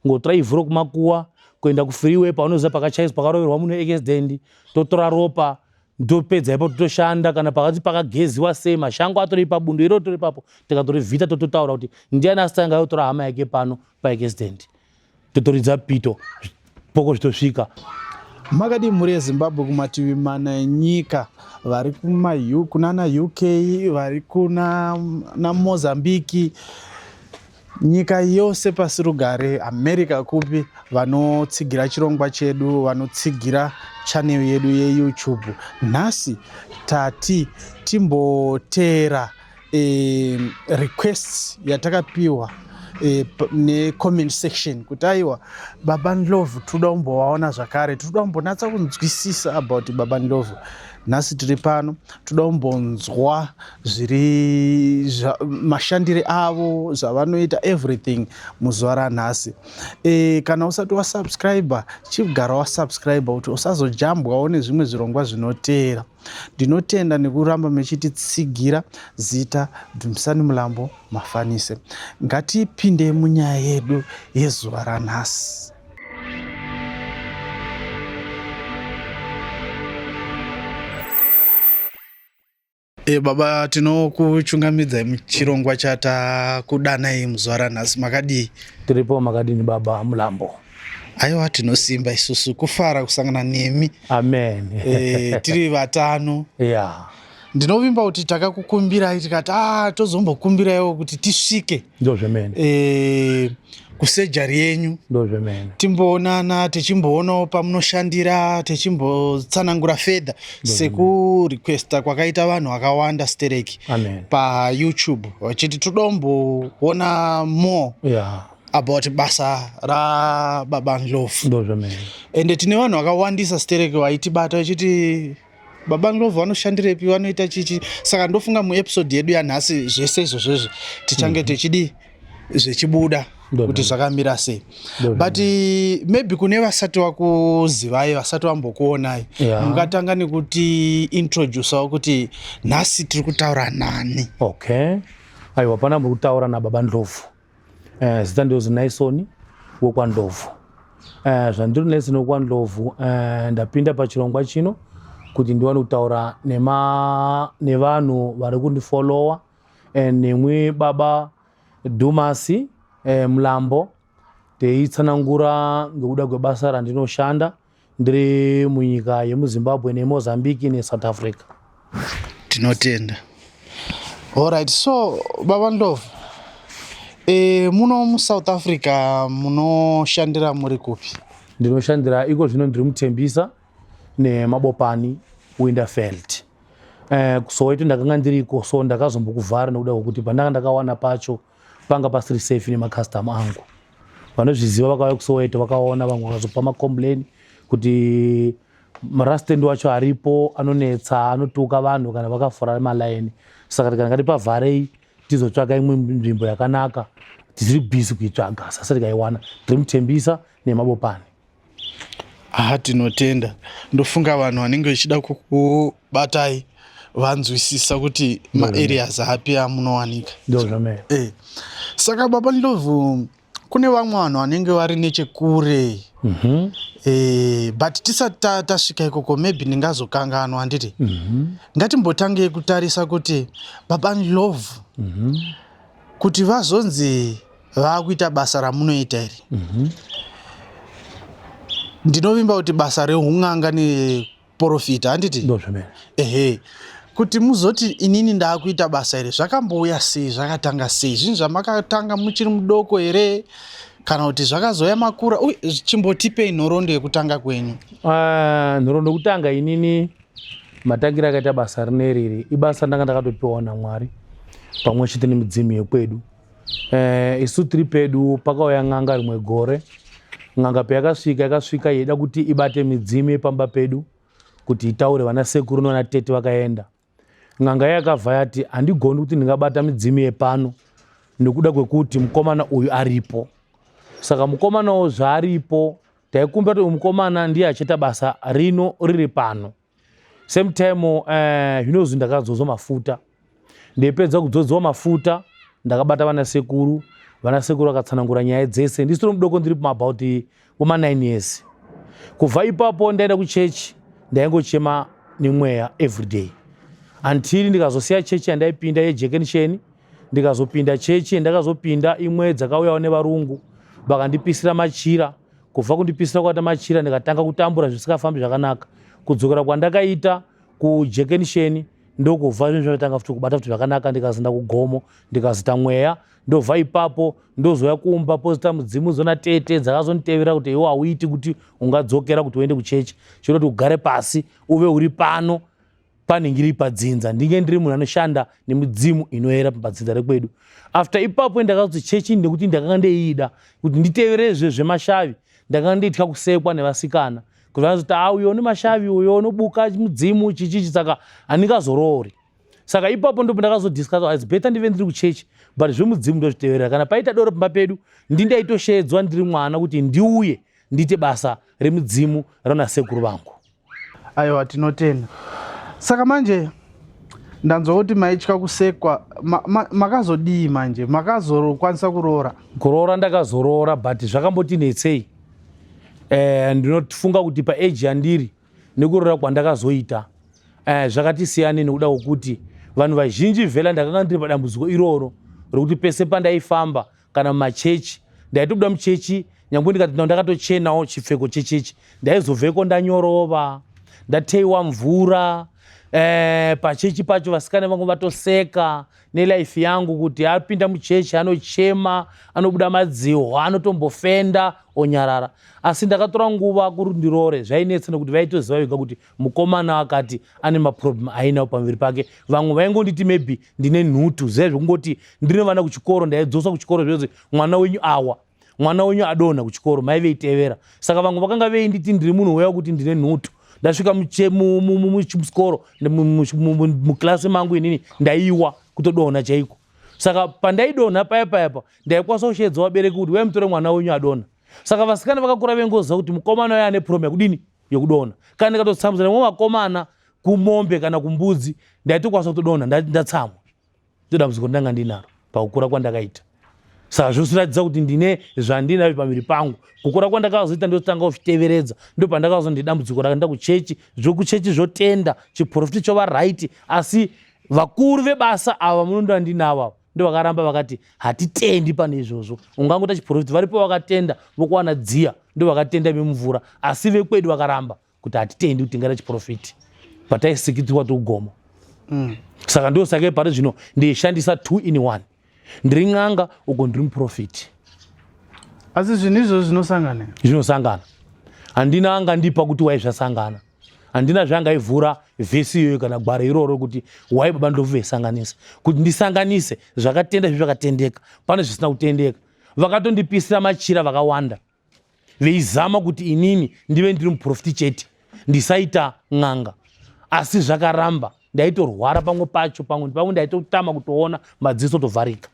ngotora ivhuro kumakuwa kuenda kufreeway paunoziva pakachaiswa pakaroverwa munhu accident totora ropa ndopedza ipapo totoshanda kana pakati pakageziwa sei mashango atori pabundo iro tori papo tikatorivhita tototaura kuti ndiani asitanga yotora hama yake pano paaccident totoridza pito poko zvitosvika. Makadi mhuri yeZimbabwe kumativi mana enyika vari kunana UK vari kuna Mozambique nyika yose pasi rugare America kupi vanotsigira chirongwa chedu vanotsigira channel yedu yeYouTube. Nhasi tati timbotera requests yatakapiwa ne-comment section kuti aiwa Baba Ndlovu toda kumbovaona zvakare, toda kumbonatsa kunzwisisa about Baba Ndlovu. Nhasi tiri pano toda kumbonzwa zviri mashandire avo zvavanoita everything muzuva ranhasi. Kana usati wasubscriber chigara wasubscriber kuti usazojambwawo nezvimwe zvirongwa zvinoteera. Ndinotenda nekuramba mechititsigira zita Dumisani Mulambo Mafanise. Ngatipinde munyaya yedu yezuva ranhasi. Baba tinokuchungamidzai muchirongwa chatakudanai muzuva ranhasi. Makadii? Tiripo makadini Baba Mulambo? Aiwa tinosimba isusu kufara kusangana nemi. Amen. Tiri vatano. Yeah. Ndinovimba kuti takakukumbirai tikati tozombokumbiraiwo kuti tisvike. Ndozvemene. Kusejari yenyu. Ndozvemene. Timboonana tichimboonawo pamunoshandira tichimbotsanangura fedha sekurequesta kwakaita vanhu vakawanda stereki paYouTube vachiti todomboona more. Yeah. About basa ra Baba Ndlovu. Ndozvemene. Ende tine vanhu vakawandisa stereki vaitibata vachiti Baba Ndlovu vanoshandirepi vanoita chichi. Saka ndofunga muepisode yedu yanhasi zvese izvozvo tichange tichidi zvechibuda kuti zvakamira sei. But maybe kune vasati vakuzivai vasati vambokuonai mungatanga nekuti introducewo kuti nhasi tiri kutaura nani. Okay. Aiwa pana mukutaura naBaba Ndlovu. Zita ndozi Naisoni wokwaNdlovu. Zvandiri Naisoni wokwaNdlovu ndapinda pachirongwa chino kuti ndiwane kutaura nevanhu vari kundifollowa nemwe Baba Dumasi Mulambo teitsanangura ngekuda kwebasa randinoshanda ndiri munyika yemuZimbabwe neMozambique neSouth Africa. Tinotenda. Alright, so Baba Ndlovu muno muSouth Africa munoshandira muri kupi? Ndinoshandira iko zvino ndiri muTembisa neMabopani Winterfeld. Kusoweto ndakanga ndiriko so ndakazombokuvhara nekuda kwekuti pandanga ndakawana pacho panga pasiri safe nemakastama angu. Vanozviziva vakauya kuSoweto vakaona vamwe vakazopa macomplain kuti marastendi wacho aripo anonetsa anotuka vanhu kana vakafora malaini. Saka kana ngatipavharei tizotsvaka imwe nzvimbo yakanaka tiri busy kuitsvaga sasa tikaiwana tiri muTembisa neMabopani. Tinotenda. Ndofunga vanhu vanenge vachida kukubatai vanzwisisa kuti maareas api amunowanika. Ndozvemene. Saka Baba Ndlovu kune vamwe vanhu vanenge vari nechekure. But tisati tasvika ikoko maybe ndingazokanganwa handiti. Ngatimbotange kutarisa kuti Baba Ndlovu kuti vazonzi vakuita basa ramunoita iri. Ndinovimba kuti basa rehun'anga neprofita handiti. Ndozvemene. Kuti muzoti inini ndaakuita basa iri zvakambouya sei, zvakatanga sei, zvinhu zvamakatanga muchiri mudoko here kana kuti zvakazoya makura? Chimbotipei nhoroondo yekutanga kwenyu. Nhoroondo yekutanga inini matangira akaita basa rineri ibasa ndanga ndakatopiwa naMwari pamwe chete nemidzimu yekwedu. Isu tiri pedu pakauya n'anga rimwe gore. N'anga yakasvika yeida kuti ibate midzimu yepamba pedu kuti itaure vana sekuru navana tete vakaenda. N'anga yakabva yati handigoni kuti ndingabata midzimu yepano nekuda kwekuti mukomana uyu aripo. Saka mukomanawo zvaaripo taikumbira kuti mukomana ndiye achiita basa rino riri pano. Same time zvinozvi ndakadzozwa mafuta. Ndepedza kudzozwa mafuta ndakabata vana sekuru vanasekuru vakatsanangura nyaya dzese. Ndisiri mudoko ndiri about woma 9 years. Kubva ipapo ndaenda kuchechi ndaingochema nemweya everyday until ndikazosiya chechi yandaipinda yeJekensheni ndikazopinda chechi yandakazopinda imwe dzakauyawo nevarungu vakandipisira machira. Kubva kundipisira kwata machira ndikatanga kutambura zvisingafambi zvakanaka. Kudzokera kwandakaita kuJekensheni ndokubva zvinhu zvakatanga futi kubata futi zvakanaka. Ndikazinda kuGomo ndikazita mweya ndobva ipapo ndozoya kuumba pozita mudzimu zona tete dzakazonitevera kuti iwe hauiti kuti ungadzokera kuti uende kuchechi chiro kuti ugare pasi uve uri pano paningiri padzinza. Ndinge ndiri munhu anoshanda nemidzimu inoyera padzinza rekwedu. After ipapo ndakazoti chechi ndekuti ndakanga ndeida kuti nditevere zvemashavi. Ndakanga ndeitya kusekwa nevasikana kuti vanozoti uyo une mashavi uyo unobuka mudzimu chichichi saka handingazorori. Saka ipapo ndipo ndakazodiscuss it's better ndive ndiri kuchechi but zvemudzimu ndozviteverera. Kana paita doro pamba pedu ndindaitoshedzwa ndiri mwana kuti ndiuye ndiite basa remudzimu rana sekuru vangu. Aiwa tinotenda. Saka manje ndanzoti maitya kusekwa makazodii manje makazokwanisa kuroora? Kuroora ndakazoroora but zvakambotinetsei. Ndinofunga kuti paage yandiri nekuroora kwandakazoita zvakatisiyana nekuda kwokuti vanhu vazhinji vhela ndakanga ndiri padambudziko iroro rokuti pese pandaifamba kana mumachechi ndaitobuda muchechi nyangwe ndikati ndakatochenawo chipfeko chechechi ndaizobveko ndanyorova ndateiwa mvura pachechi pacho vasikana vangu vatoseka nelife yangu kuti apinda muchechi anochema anobuda madzihwa anotombofenda onyarara. Asi ndakatora nguva kuti ndirore zvainetsa nekuti vaitoziva vega kuti mukomana akati ane maproblem ainawo pamuviri pake. Vamwe vaingonditi maybe ndine nhutu zvezvo kungoti ndine vana kuchikoro ndaidzosa kuchikoro zvezvo mwana wenyu awa mwana wenyu adonha kuchikoro mai veitevera. Saka vamwe vakanga veinditi ndiri munhu weya kuti ndine nhutu. Ndasvika muchikoro muklasi mangu inini ndaiwa kutodonha chaiko. Saka pandaidonha payapayapa ndaikwanisa kushedza vabereki kuti vaimutore mwana wenyu adonha. Saka vasikana vakakura vengoziva kuti mukomana uyu ane problem yakudini yokudonha. Kana ndikatotsambudzana nevakomana kumombe kana kumbudzi ndaitokwanisa kutodonha ndatsamwa. Ndodambudziko ndanga ndinaro pakukura kwandakaita. Saka zvoratidza kuti ndine zvandinazvo pamuviri pangu. Kukura kwandakazoita ndotanga kuzviteveredza ndo pandakazo ndidambudziko rakaenda kuchechi zvokuchechi zvotenda chiprofiti chova right. Asi vakuru vebasa ava munondoda ndinavo ndo vakaramba vakati hatitendi pane izvozvo. Ungangota chiprofiti varipo vakatenda vokuwana dziya ndo vakatenda vemumvura. Asi vekwedu vakaramba kuti hatitendi kuti tingada chiprofiti pataisikitiwa toGomo. Saka ndosaka pari zvino ndeishandisa 2 in 1. Ndiri n'anga uko ndiri muprofiti. Asi zvinhu izvo zvinosangana? Zvinosangana. Handina angandipa kuti waizvasangana. Handina zvangaivhura vhesi iyoyo kana gwara iroro kuti wai baba ndovhaisanganisa. Kuti ndisanganise zvakatenda zvakatendeka pane zvisina kutendeka. Vakatondipisira machira vakawanda veizama kuti inini ndive ndiri muprofiti chete ndisaita n'anga. Asi zvakaramba ndaitorwara pamwe pacho pamwe ndaitotama kutoona madziso tovharika.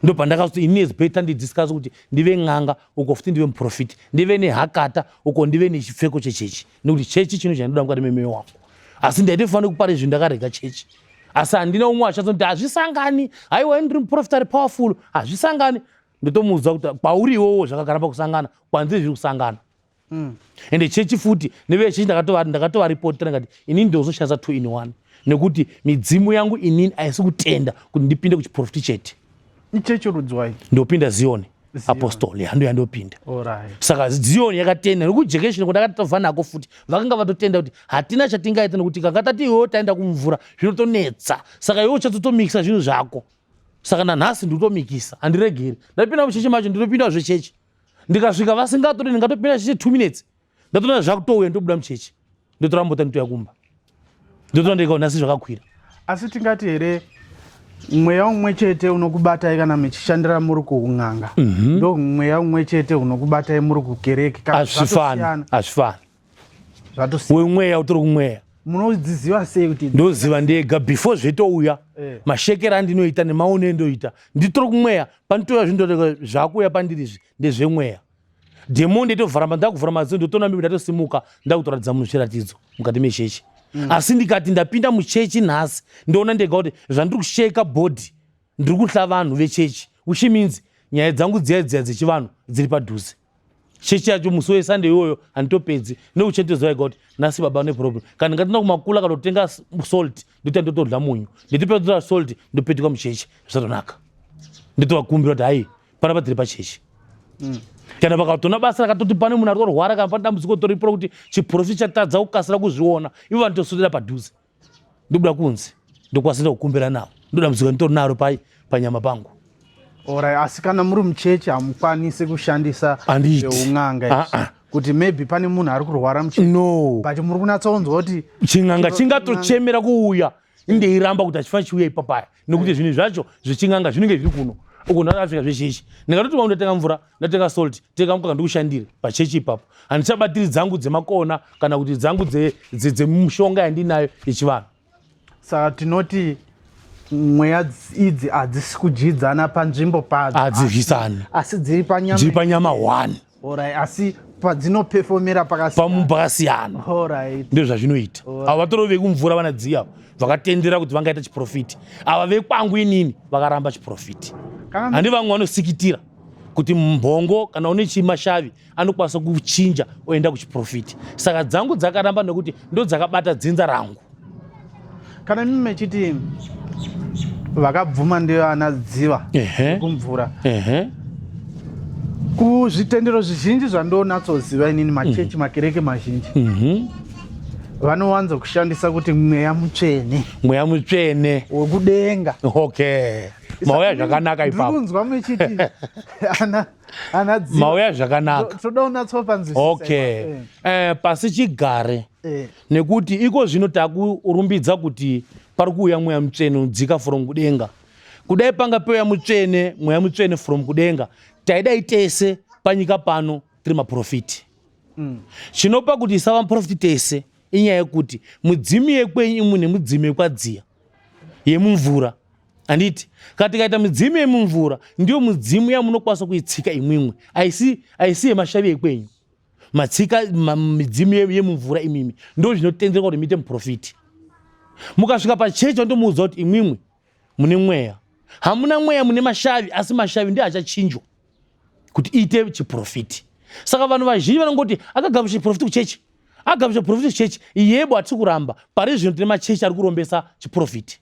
Ndo pandakazoti ini is better ndidiscuss kuti ndive n'anga uko futi ndive muprofiti. Ndive nehakata uko ndive nechipfeko chechechi. Nekuti chechi chino chandoda mukati memwoyo wangu. Asi ndaitofanira kupara izvi ndakarega chechi. Asi handina umwe achazoti hazvisangani. Haiwa ndiri muprofiti ari powerful. Hazvisangani. Ndotomuudza kuti pauri iwowo zvakagaramba kusangana kwanzi zviri kusangana. Ende chechi futi nevechechi ndakatoripotera ngati inini ndozoshandisa 2 in 1. Nekuti midzimu yangu inini haisi kutenda kuti ndipinde kuchiprofiti chete. Ichechi rudzwai? Ndopinda Zioni apostoli hando yandopinda. Alright. Saka Zioni yakatenda nekuJekensheni kwandakatobva nako futi vakanga vatotenda kuti hatina chatingaita nekuti kakatati iwewe taenda kumvura zvinotonetsa. Saka iwewe uchatotomikisa zvinhu zvako. Saka nanhasi ndinotomikisa handiregeri. Ndapinda muchechi macho ndinopinda zvechechi. Ndikasvika vasingatori ndingatopinda chechi 2 minutes. Ndatoona zvakutouya ndobuda muchechi. Ndotorambota nditoya kumba. Ndotora ndikaona zvakakwira. Asi tingati here mweya umwe chete unokubatai kana mechishandira muri kuung'anga. Ndo mweya umwe chete unokubatai muri kukereke. Hazvifani. We mweya utori kumweya. Munodziziva sei kuti? Ndoziva ndega before zvetouya. Mashekera andinoita nemaone ndoita. Nditori kumweya panotouya zvinhu zvakuuya pandiri ndezvemweya. Demoni ndaitovhara ndakuvhura madziso ndotoona mimi ndatosimuka ndakutoratidza munhu chiratidzo mukati mechechi. Asi ndikati ndapinda muchechi nhasi ndoona ndega kuti zvandiri kusheka bhodhi ndiri kuhla vanhu vechechi which means nyaya dzangu dziya dzechivanhu dziri padhuze. Chechi yacho musi weSunday iyoyo handitopedzi neuchenjedzo kuti nhasi baba une problem. Kana ngatinda kumakula kana kutenga salt ndoti ndotodla munyu. Nditopedza salt ndopetuka muchechi. Zvatonaka. Nditovakumbira kuti hai panapa tiri pachechi. Kana vakatona basa rakatoti pane munhu ari kurwara kana pane dambudziko toripo kuti chiprofita chatadza kukasira kuzviona ivo vanotoswedera padhuze. Ndobuda kunzi ndokwasenda kukumbira navo. Ndodambudziko nditori naro panyama pangu. Alright, asi kana muri muchechi hamukwanisi kushandisa un'anga kuti maybe pane munhu ari kurwara muchechi. No. But muri kunatsaunzwa kuti chin'anga chingatochemera kuuya ndeiramba kuti achifana chiuya ipapaya nekuti zvinhu zvacho zvechin'anga zvinenge zviri kuno uko ndakafika zvechechi. Ndingatoti ndatenga mvura ndatenga salt tenga mukaka ndikushandire pachechi ipapo. Handichabatiri dzangu dzemakona kana kuti dzangu dzemushonga yandinayo yechivanhu. Saka tinoti mweya idzi hadzisi kudyidzana panzvimbo padzo. Hadzirwisani. Asi dziri panyama 1. Alright, asi padzinopefomera pakasiyana. Alright. Ndizvo zvazvinoita. Ava vatori vekumvura vanadziya vakatendera kuti vangaita chiprofiti. Ava vekwangu inini vakaramba chiprofiti. Handi vamwe vanosikitira kuti mbongo kana une chimashavi anokwanisa kuchinja oenda kuchiprofiti. Saka dzangu dzakaramba nekuti ndo dzakabata dzinza rangu. Kana mimi mechiti vakabvuma ndiyo anadziva kumvura. Kuzvitendero zvizhinji zvandonatsoziva inini machechi makereke mazhinji. Vanowanza kushandisa kuti mweya mutsvene. Mweya mutsvene wekudenga. Okay. Mauya zvakanaka ipapo. Ndikunzwa mechiti anadziva. Mauya zvakanaka. Toda unatsopanzwisisa. Okay. Pasi chigare. Nekuti iko zvino takurumbidza kuti pari kuuya mweya mutsvene unodzika from kudenga. Kudai panga peuya mutsvene, mweya mutsvene from kudenga, taidai tese panyika pano tiri maprofiti. Chinopa kuti isava maprofiti tese inyaya yekuti mudzimu yekwenyu imwe nemudzimu yekwadziya yemumvura. Anditi katikaita mudzimu yemumvura ndiyo mudzimu yamunokwanisa kuitsika imwimwe. Aisi yemashavi ekwenyu. Matsika midzimu yemumvura imimi ndo zvinotenderwa kuti muite muprofiti. Mukasvika pachechi ndomuudza kuti imwimwe mune mweya. Hamuna mweya mune mashavi asi mashavi ndiye achachinjwa kuti iite chiprofiti. Saka vanhu vazhinji vanongoti akagara chiprofiti kuchechi. Agara chiprofiti kuchechi. Yebo atiri kuramba. Pari zvino tine machechi ari kurombesa chiprofiti.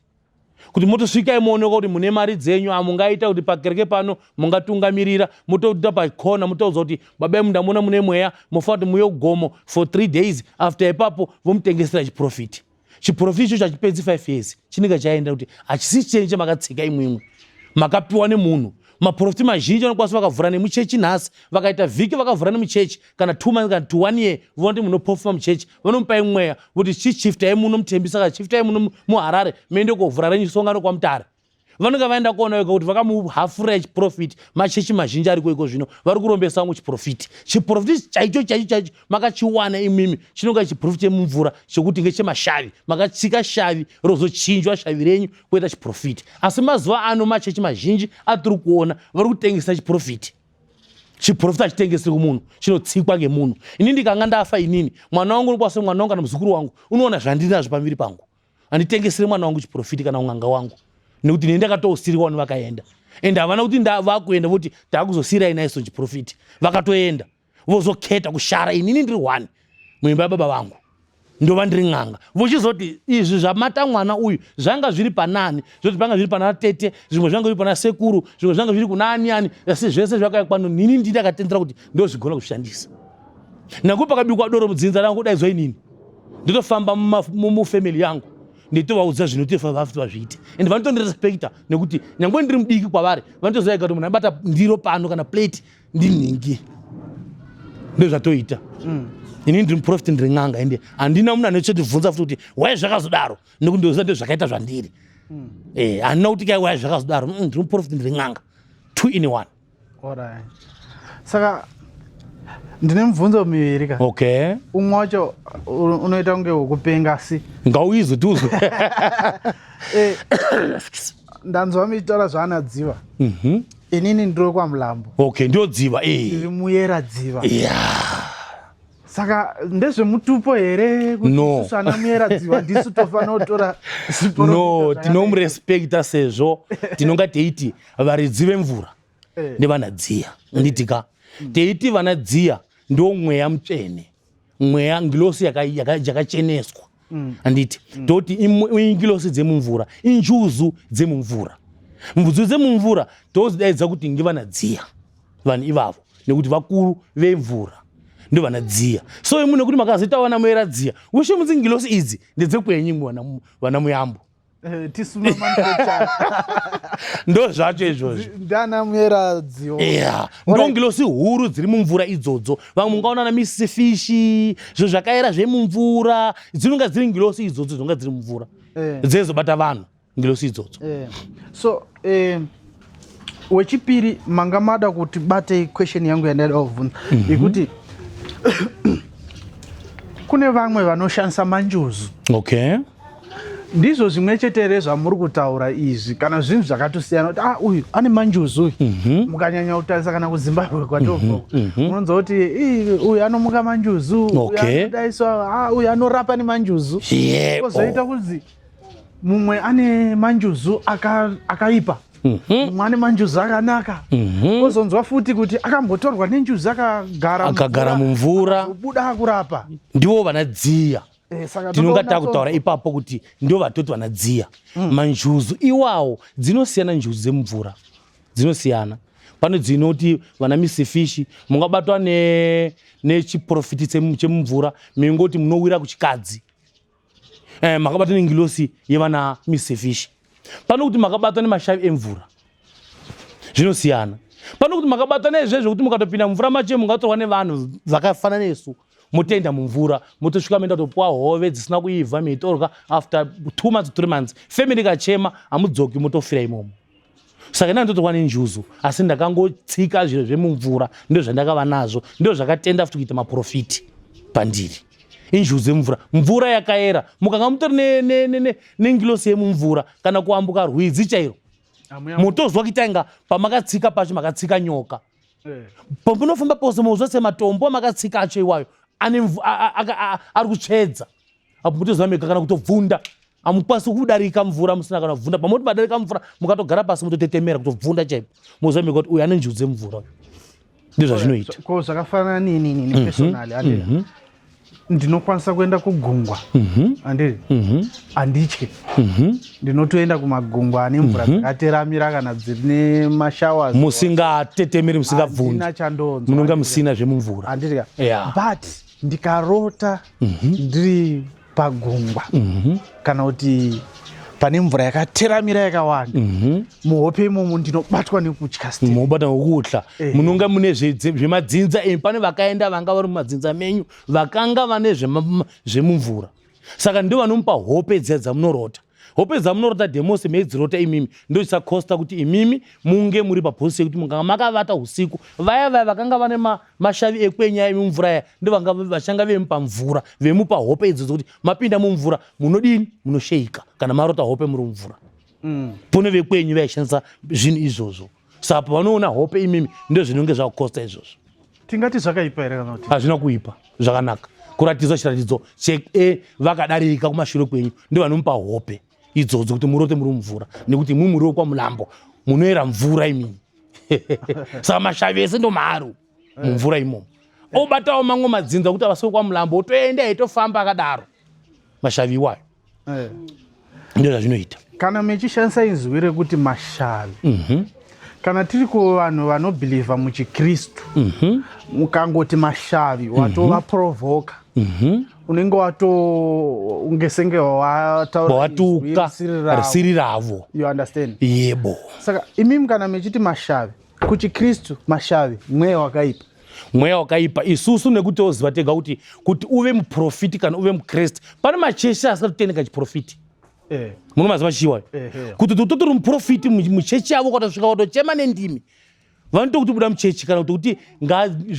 Kuti motosvika imooneka kuti mune mari dzenyu amungaita kuti pakereke pano mungatungamirira motoita pakona motaudzwa kuti baba mundamona mune mweya mofana kuti muye kugomo for 3 days after ipapo vomutengesera chiprofiti. Chiprofiti icho chachipedzi 5 years chinenge chaenda kuti hachisi chenyu chamakatsika imwimwe makapiwa nemunhu. Maprofiti mazhinji anokwanisa vakavhura nemuchechi nhasi vakaita vhiki vakavhura nemuchechi kana 2 months kana 1 year vona kuti munopofuma muchechi vanomupai mweya kuti chichiftai muno mutembisa kana chiftai muno muHarare meende kovhura renyu songano kwamutare. Vanenge vaenda kuona kuti vakamuhafurira chiprofiti. Machechi mazhinji ari koiko zvino vari kurombesa wangu chiprofiti. Chiprofiti chaicho makachiwana imimi chinonga chiprofiti chemumvura chekuti ngechemashavi. Makatsika shavi rozochinjwa shavi renyu kuita chiprofiti. Asi mazuva ano machechi mazhinji atiri kuona vari kutengesa chiprofiti. Chiprofiti hachitengeseri kumunhu chinotsikwa ngemunhu. Ini ndikanga ndafa inini mwana wangu unokwanisa mwana wangu kana muzukuru wangu unoona zvandiri nazvo pamiri pangu. Handitengeseri mwana wangu chiprofiti kana un'anga wangu. Nekuti nende akatosiriwa nevakaenda ende havana kuti vakuenda voti takuzosirai naiso chiprofiti. Vakatoenda vozoketa kushara inini ndiri 1 muimba yababa vangu ndova ndiri n'anga vochizoti izvi zvamata mwana uyu zvanga zviri panani zvoti panga zviri pana tete zvimwe zvanga zviri pana sekuru zvimwe zvanga zviri kuna ani asi zvese zvakaipano nini ndini akatendera kuti ndozvigona kushandisa. Nakuti pakabikwa doro mudzinza rangu kudaidzwa inini nditofamba mufamily yangu nditovaudza zvinotifa vafiti vazviite ende vanotondirespekta nekuti nyangwe ndiri mudiki kwavari vanotoziva kuti munhu abata ndiro pano kana plate ndinhingi ndozvatoita. Ini ndiri muprofiti ndiri n'anga ende handina munhu anochotibvunza futi kuti wai zvakazodaro nekuti ndoziva ndozvakaita zvandiri. Handina kuti kai wai zvakazodaro ndiri muprofiti ndiri n'anga 2 in 1. Alright. Saka ndine mibvunzo miviri ka. Okay. Umwe wacho unoita kunge wekupenga asi ngauizwe tuzwe. Ndanzwa muchitaura zvaanadziva. Inini ndiri kwaMulambo. Okay, ndiodziva. Ndiri muyera dziva. Saka ndezvemutupo here kuti ana muyera dziva ndisu tofanira kutora no tinomurespekta sezvo tinonga teiti varidzi vemvura nevanadziya nditika teiti vanadziya ndo mweya mutsvene mweya ngilosi yakacheneswa anditi toti ingilosi dzemumvura injuzu dzemumvura mvuzu dzemumvura tozidaidza kuti ngivanadziya vanhu ivavo nekuti vakuru vemvura ndo vanadziya so imune kuti makazita wana mweradziya ushe mudzingilosi idzi ndedzekwenyu vana muyambo tisuma mandocha ndo zvacho izvozvo ndana mweradziyo ndo ngilosi huru dziri mumvura idzodzo vamwe mungaona na misifishi zvo zvakaera zvemumvura dzinonga dziri ngilosi idzodzo dzinonga dziri mumvura dzezobata vanhu ngilosi idzodzo so wechipiri manga mada kuti bate question yangu yandaida kuvhunza ikuti kune vamwe vanoshandisa manjuzu okay ndizvo zvimwe chetere zvamuri kutaura izvi kana zvinhu zvakatosiyana kuti uyu ane manjuzu uyu mukanyanya kutarisa kana kuZimbabwe kwatobva unonzwa kuti uyu anomuka manjuzu uyu anodaiswa uyu anorapa nemanjuzu kozoita kuti mumwe ane manjuzu akaipa mumwe ane manjuzu akanaka kozonzwa futi kuti akambotorwa nenjuzu akagara mumvura buda kurapa ndivo vanadziya tinonga takutaura ipapo kuti ndio vatoti vanadziya manjuzu iwawo dzinosiyana njuzu dzemumvura dzinosiyana pane dzinoti vana misifishi mungabatwa nechiprofiti chemumvura mingoti munowira kuchikadzi makabatwa nengilosi yevana misifishi pano kuti makabatwa nemashavi emvura zvinosiyana pano kuti makabatwa nezvezvo kuti mukatopinda mumvura macho mungatorwa nevanhu vakafanana nesu motenda mumvura motosvika menda topuwa hove dzisina kuibva meitorwa after 2 months 3 months family kachema hamudzoki motofira imomo saka ndandotorwa nenjuzu asi ndakangotsika zviro zvemumvura ndio zvandakava nazvo ndio zvakatenda futi kuita maprofiti pandiri injuzu dzemumvura mvura yakayera mukanga mutori nengilosi yemumvura kana kuambuka rwidzi chairo motozwa kuitanga pamakatsika pacho makatsika nyoka pamunofamba pose mozva sematombo makatsika acho iwayo ari kutsvedza apo mutozva mega kana kutobvunda hamukwanisi kudarika mvura musina kana kubvunda pamoti madarika mvura mukatogara pasi mutotetemera kutobvunda chaipo mozva mega kuti uyu ane njuzu dzemumvura ndizvo zvazvinoita ko zvakafanana nini personally ndinokwanisa kuenda kugungwa andiri handitye ndinotoenda kumagungwa ane mvura dzakateramira kana dzine mashowers musingatetemeri musingabvundi munonga musina zvemumvura andiri but ndikarota ndiri pagungwa kana kuti pane mvura yakateramira yakawanda muhope imomo ndinobatwa nekutya mobata nekutla munonga mune zvemadzinza pane vakaenda vanga vari mumadzinza menyu vakanga vane zvemumvura saka ndio vanomupa hope dziya dzamunorota hope dzamunorota demosi meidzirota imimi ndio chisakosta kuti imimi munge muri paposi yekuti mukanga makavata usiku vaya vakanga vane mashavi ekwenya emumvura ya ndio vanga vachanga vemupa mvura vemupa hope idzodzo kuti mapinda mumvura munodini munosheika kana marota hope muri mumvura pone vekwenyu vaishandisa zvinhu izvozvo saka pavanoona hope imimi ndio zvinonge zvakukosta izvozvo tingati zvakaipa here kana kuti hazvina kuipa zvakanaka kuratidza chiratidzo vakadarika kumashure kwenyu ndio vanomupa hope idzodzo kuti murote muri mumvura nekuti mumuriwo kwamulambo munoera mvura imini saka mashavi ese ndo maru mumvura imomo obatawo mamwe madzinza kuti avasiwe kwamulambo toenda eitofamba akadaro mashavi iwayo ndio zvazvinoita kana mechishandisa inzwi rekuti mashavi kana tiri kuvanhu vanobhilivha muchikristu mukangoti mashavi watovaprovoka unenge ungesenge watuka risiri ravo you understand yebo saka imimi kana mechiti mashavi kuchikristu mashavi mweya wakaipa isusu nekuti oziva tega kuti uve muprofiti kana uve mukristu pane machechi asatotendeka chiprofiti munomaziva chiwayo kuti totori muprofiti muchechi yavo kwatosvika watochema nendimi vanotokuti buda muchechi kana kuti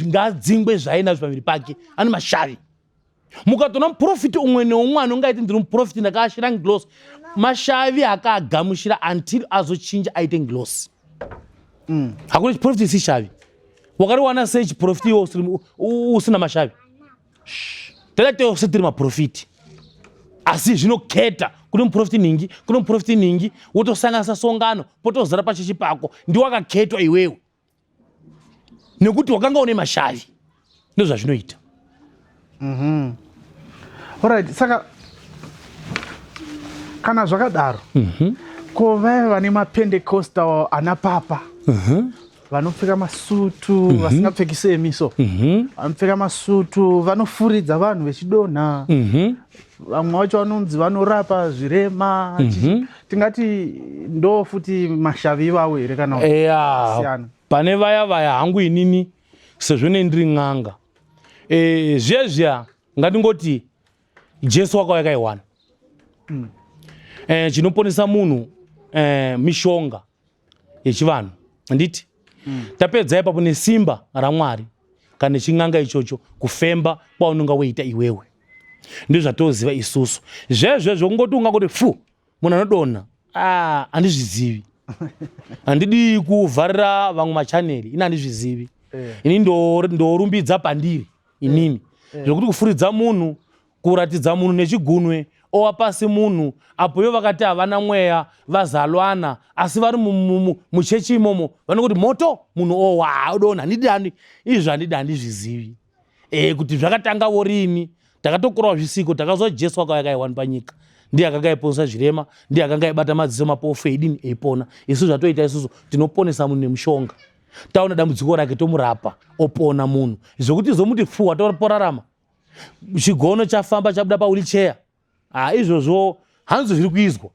ngadzingwe zvainazvo pamiri pake ane mashavi mukatona muprofiti umwe neumwe anonge aiti ndiri muprofiti ndakaashira ngilosi mashavi akaagamushira until azochinja aite ngilosi hakuna chiprofiti si shavi wakariwana sei chiprofiti iwo usina mashavi tadatose tiri maprofiti asi zvinoketa kune muprofiti ningi wotosanganisa songano potozara pachechi pako ndiwo akaketwa iwewe nekuti wakanga une mashavi. Ndozvazvinoita. Alright, saka kana zvakadaro ko vaya vane maPentecostal ana papa vanopfeka masutu vasingapfeki semiso vanopfeka masutu vanofuridza vanhu vechidonha vamwe vacho vanonzi vanorapa zvirema tingati ndo futi mashavi ivavo here kana siyana pane vaya hangu inini sezvo ndiri n'anga zvezvia ngatingoti Jesu wakauya kaiwana chinoponesa munhu mishonga yechivanhu handiti tapedza ipapo nesimba raMwari kana neching'anga ichocho kufemba kwaunonga weita iwewe ndizvo zvatoziva isusu zvezvezvo kungoti ungangoti munhu anodonha handizvizivi handidi kuvharira vamwe machaneri ini handizvizivi ini ndorumbidza pandiri inini zvokuti kufuridza munhu kuratidza munhu nechigunwe owa pasi munhu apo ivo vakati havana mweya vazalwana asi vari muchechi imomo vanoti moto munhu owa odonha izvo handizvizivi kuti zvakatanga worini takatokurawo zvisiko takazwa Jesu akauya kaiwana panyika ndiye akanga aiponesa zvirema ndiye akanga aibata madziso mapofu edini eipona isu zvatoita isusu tinoponesa munhu nemushonga taona dambudziko rake tomurapa opona munhu zvokuti zomuti watoporarama chigono chafamba chabuda pawheelchair izvozvo hanzi zviri kuizwa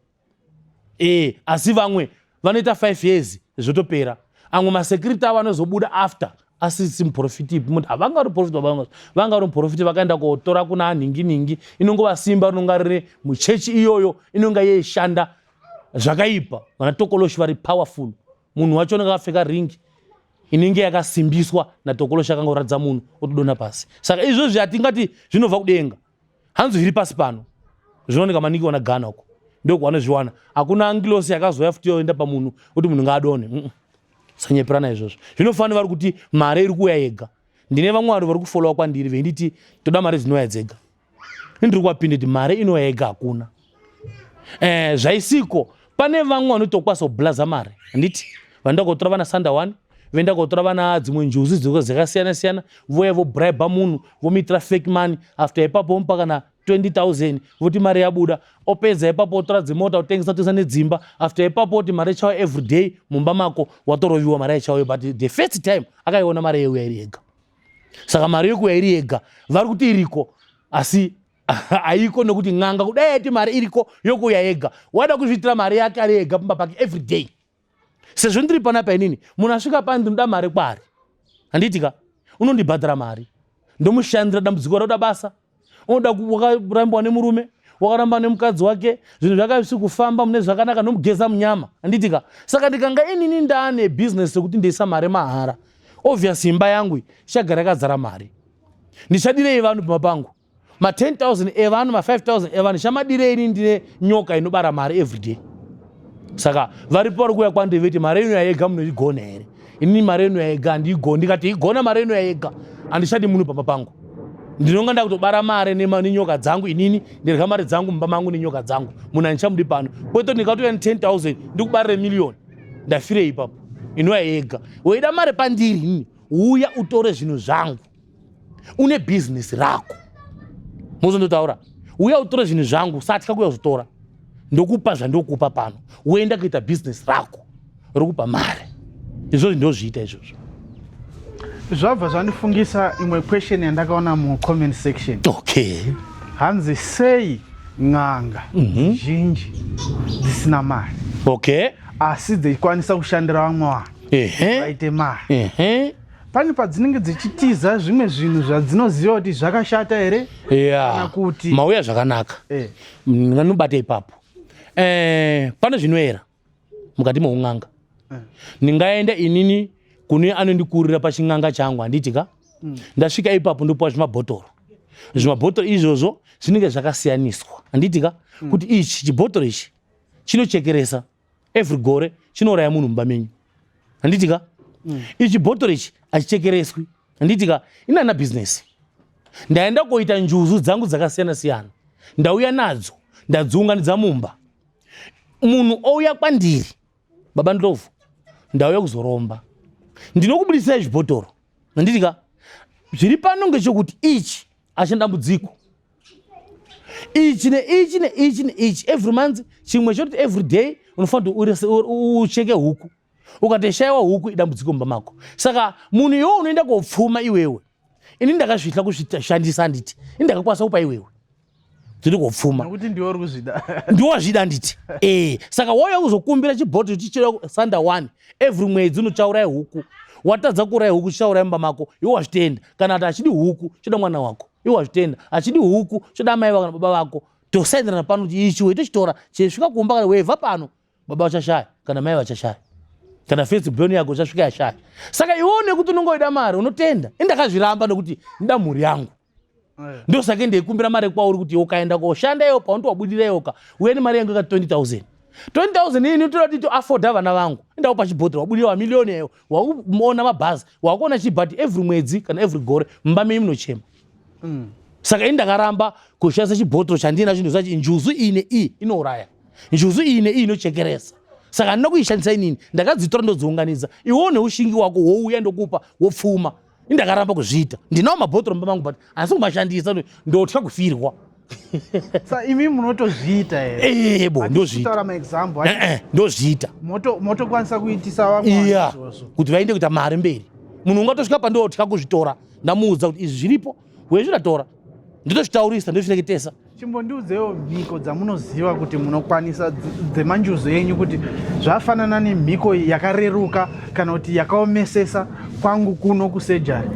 asi vamwe vanoita 5 years zvotopera amwe masecurity avo anozobuda after asisi muprofiti munhu havanga uri profiti vanga uri muprofiti vakaenda kotora kuna anhinginingi inongova simba rinonga riri muchechi iyoyo inonga yeishanda zvakaipa vanatokoloshi vari powerful munhu wacho unenge akapfeka ringi inenge yakasimbiswa natokoloshi akanga uratidza munhu otodonha pasi saka izvozvi hatingati zvinobva kudenga hanzi zviri pasi pano zvinooneka maningi wana Ghana uko ndokwanozviwana hakuna angilosi yakazoya futi yoenda pamunhu kuti munhu ngaadonhe sanyeperana izvozvo zvinofanira vari kuti mari iri kuuya yega ndine vamwe vanhu vari kufolowa kwandiri veinditi toda mari dzinouya dzega ndiri kuwapinda kuti mari inouya yega hakuna zvaisiko pane vamwe vanotokwanisa kublaza mari handiti vanoenda kotora vana Sanda 1 voenda kotora vana dzimwe njuzi dzakasiyana siyana voya vobribe munhu vomuitira fake money after ipapo vomupa kana 20,000 voti mari yabuda opedza ipapo otora dzimota kutengesa nedzimba after ipapo oti mari chaiyo everyday mumba mako watoroviwa mari chaiyo but the first time akaiona mari yeuya iri yega saka mari yokuya iri yega vari kuti iriko asi haiko nekuti n'anga kudai ati mari iriko yokuya yega wada kuzviitira mari yake ari yega pamba pake everyday sezvo ndiri panapa inini munhu asvika pani ndinoda mari kwari handitika unondibhadhara mari ndomushandira dambudziko rakuda basa unoda wakarambwa nemurume wakaramba nemukadzi wake zvinhu zvakavisi kufamba mune zvakanaka nomugeza munyama handitika saka ndikanga inini ndaane business yekuti ndeisa mari mahara obviously imba yangu ichagara yakadzara mari ndichadirei vanhu pamba pangu ma10,000 evanhu ma5,000 evanhu chamadirei ini ndine nyoka inobara mari everyday saka varipo vari kuuya kwandiri veti mari ino yayega munoigona here inini mari ino yayega handiigoni ndikati igona mari ino yayega handichadi munhu pamba pangu ndinonga ndakutobara mari nenyoka dzangu inini ndirya mari dzangu mumba mangu nenyoka dzangu munhu handichamudi pano kwete ndikatouya ne10,000 ndikubarire miliyoni ndafire ipapo inouya yega weida mari pandiri inini uya utore zvinhu zvangu une bhizinesi rako muzondotaura uya utore zvinhu zvangu satya kuya kuzotora ndokupa zvandokupa pano uenda kuita bhizinesi rako rokupa mari izvozvo ndozviita izvozvo zvabva zvandifungisa imwe question yandakaona mucomment section okay hanzi sei n'anga zhinji dzisina mari okay asi dzikwanisa kushandira vamwe vanhu vaite mari pane padzinenge dzichitiza zvimwe zvinhu zvadzinoziva kuti zvakashata here kana kuti mauya zvakanaka nganobata ipapo pane zvinoera mukati moun'anga ndingaenda inini kune anondikurira pachin'anga changu handitika ndasvika ipapo ndopuwa zvimabhotoro izvozvo zvinenge zvakasiyaniswa handitika kuti ichi chibhotoro ichi chinochekeresa every gore chinouraya munhu mumba menyu handitika ichi bhotoro ichi hachichekereswi handitika inana bhizinesi ndaenda koita njuzu dzangu dzakasiyana siyana ndauya nadzo ndadziunganidza mumba munhu ouya kwandiri baba Ndlovu ndauya kuzoromba ndinokubudisai zvibhotoro Nanditika zviri pano ngechekuti ichi achandambudziko ichi every month chimwe choti every day unofanira ucheke huku ukateshaiwa huku idambudziko mumba mako. Saka munhu iwewe unoenda kopfuma iwewe ini ndakazvihla kuzvishandisa nditi ini ndakakwanisa kupa iwewe tiri kopfuma nokuti ndiwe uri kuzvida ndiwazvida nditi saka wauya kuzokumbira chibhodhoro chichira sanda 1 every mwedzi unochaurai huku watadza kuurai huku chichaurai mumba mako iwe wazvitenda kana kuti achidi huku choda mwana wako iwe wazvitenda achidi huku choda mai vako baba vako tosaindirana pano kuti ichi weitochitora chesvika kumba kana webva pano baba vachashaya kana mai vachashaya kana first born yako chasvika yashaya. Saka ione kuti unongoida mari unotenda indakazviramba nokuti nda mhuri yangu ndio saka ndeikumbira mari kwauri kuti ukaenda koshanda iyo paunotobudira yoka uye mari yangu ka 20,000 ini utoda kuti afforda vana vangu ndawo pachibhodhoro wabudira wa milioni eyo wakuona mabhazi wakuona chibhati every mwedzi kana every gore mumba mimi munochema. Saka ndakaramba kushandisa chibhodhoro chandina chinhu zachi njuzu ine inouraya njuzu ine inochekeresa. Saka ndinokuishandisa inini ndakadzitora ndodziunganidza iwone ushingi wako wouya ndokupa wopfuma ndakaramba kuzviita ndinawo mabhodhoro mumba mangu but asi kumashandisa ndotya kufirwa. Sa imi munotozviita here bo ndozviita ndozviita motokwanisa kuitisa vamwe kuti vaende kuita mari mberi. Munhu ungatosvika pandotya kuzvitora ndamuudza kuti izvi zviripo wezviratora ndotozvitaurisa ndozvireketesa. Chimbondiudzewo mhiko dzamunoziva kuti munokwanisa dzemanjuzo yenyu kuti zvafanana nemhiko yakareruka kana kuti yakaomesesa kwangu kuno kusejari.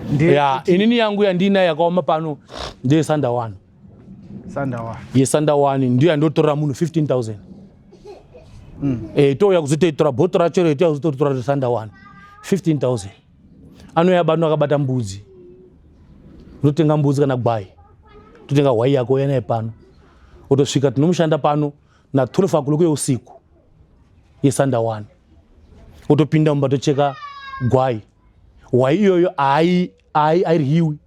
Inini yangu yandina yakaoma pano ndeye sanda 1. Sanda 1 ndiyo yandotorera munhu 15,000. Touya kuzotoitora bhodhoro racho reto yakuzototora sanda 1 15,000. Anoya bano akabata mbudzi utotenga mbudzi kana gwai totenga hwai yako yanaye pano utosvika tinomushanda pano na 12 o'clock yeusiku yesanda 1 utopinda mumba tocheka gwai hwai iyoyo airyiwi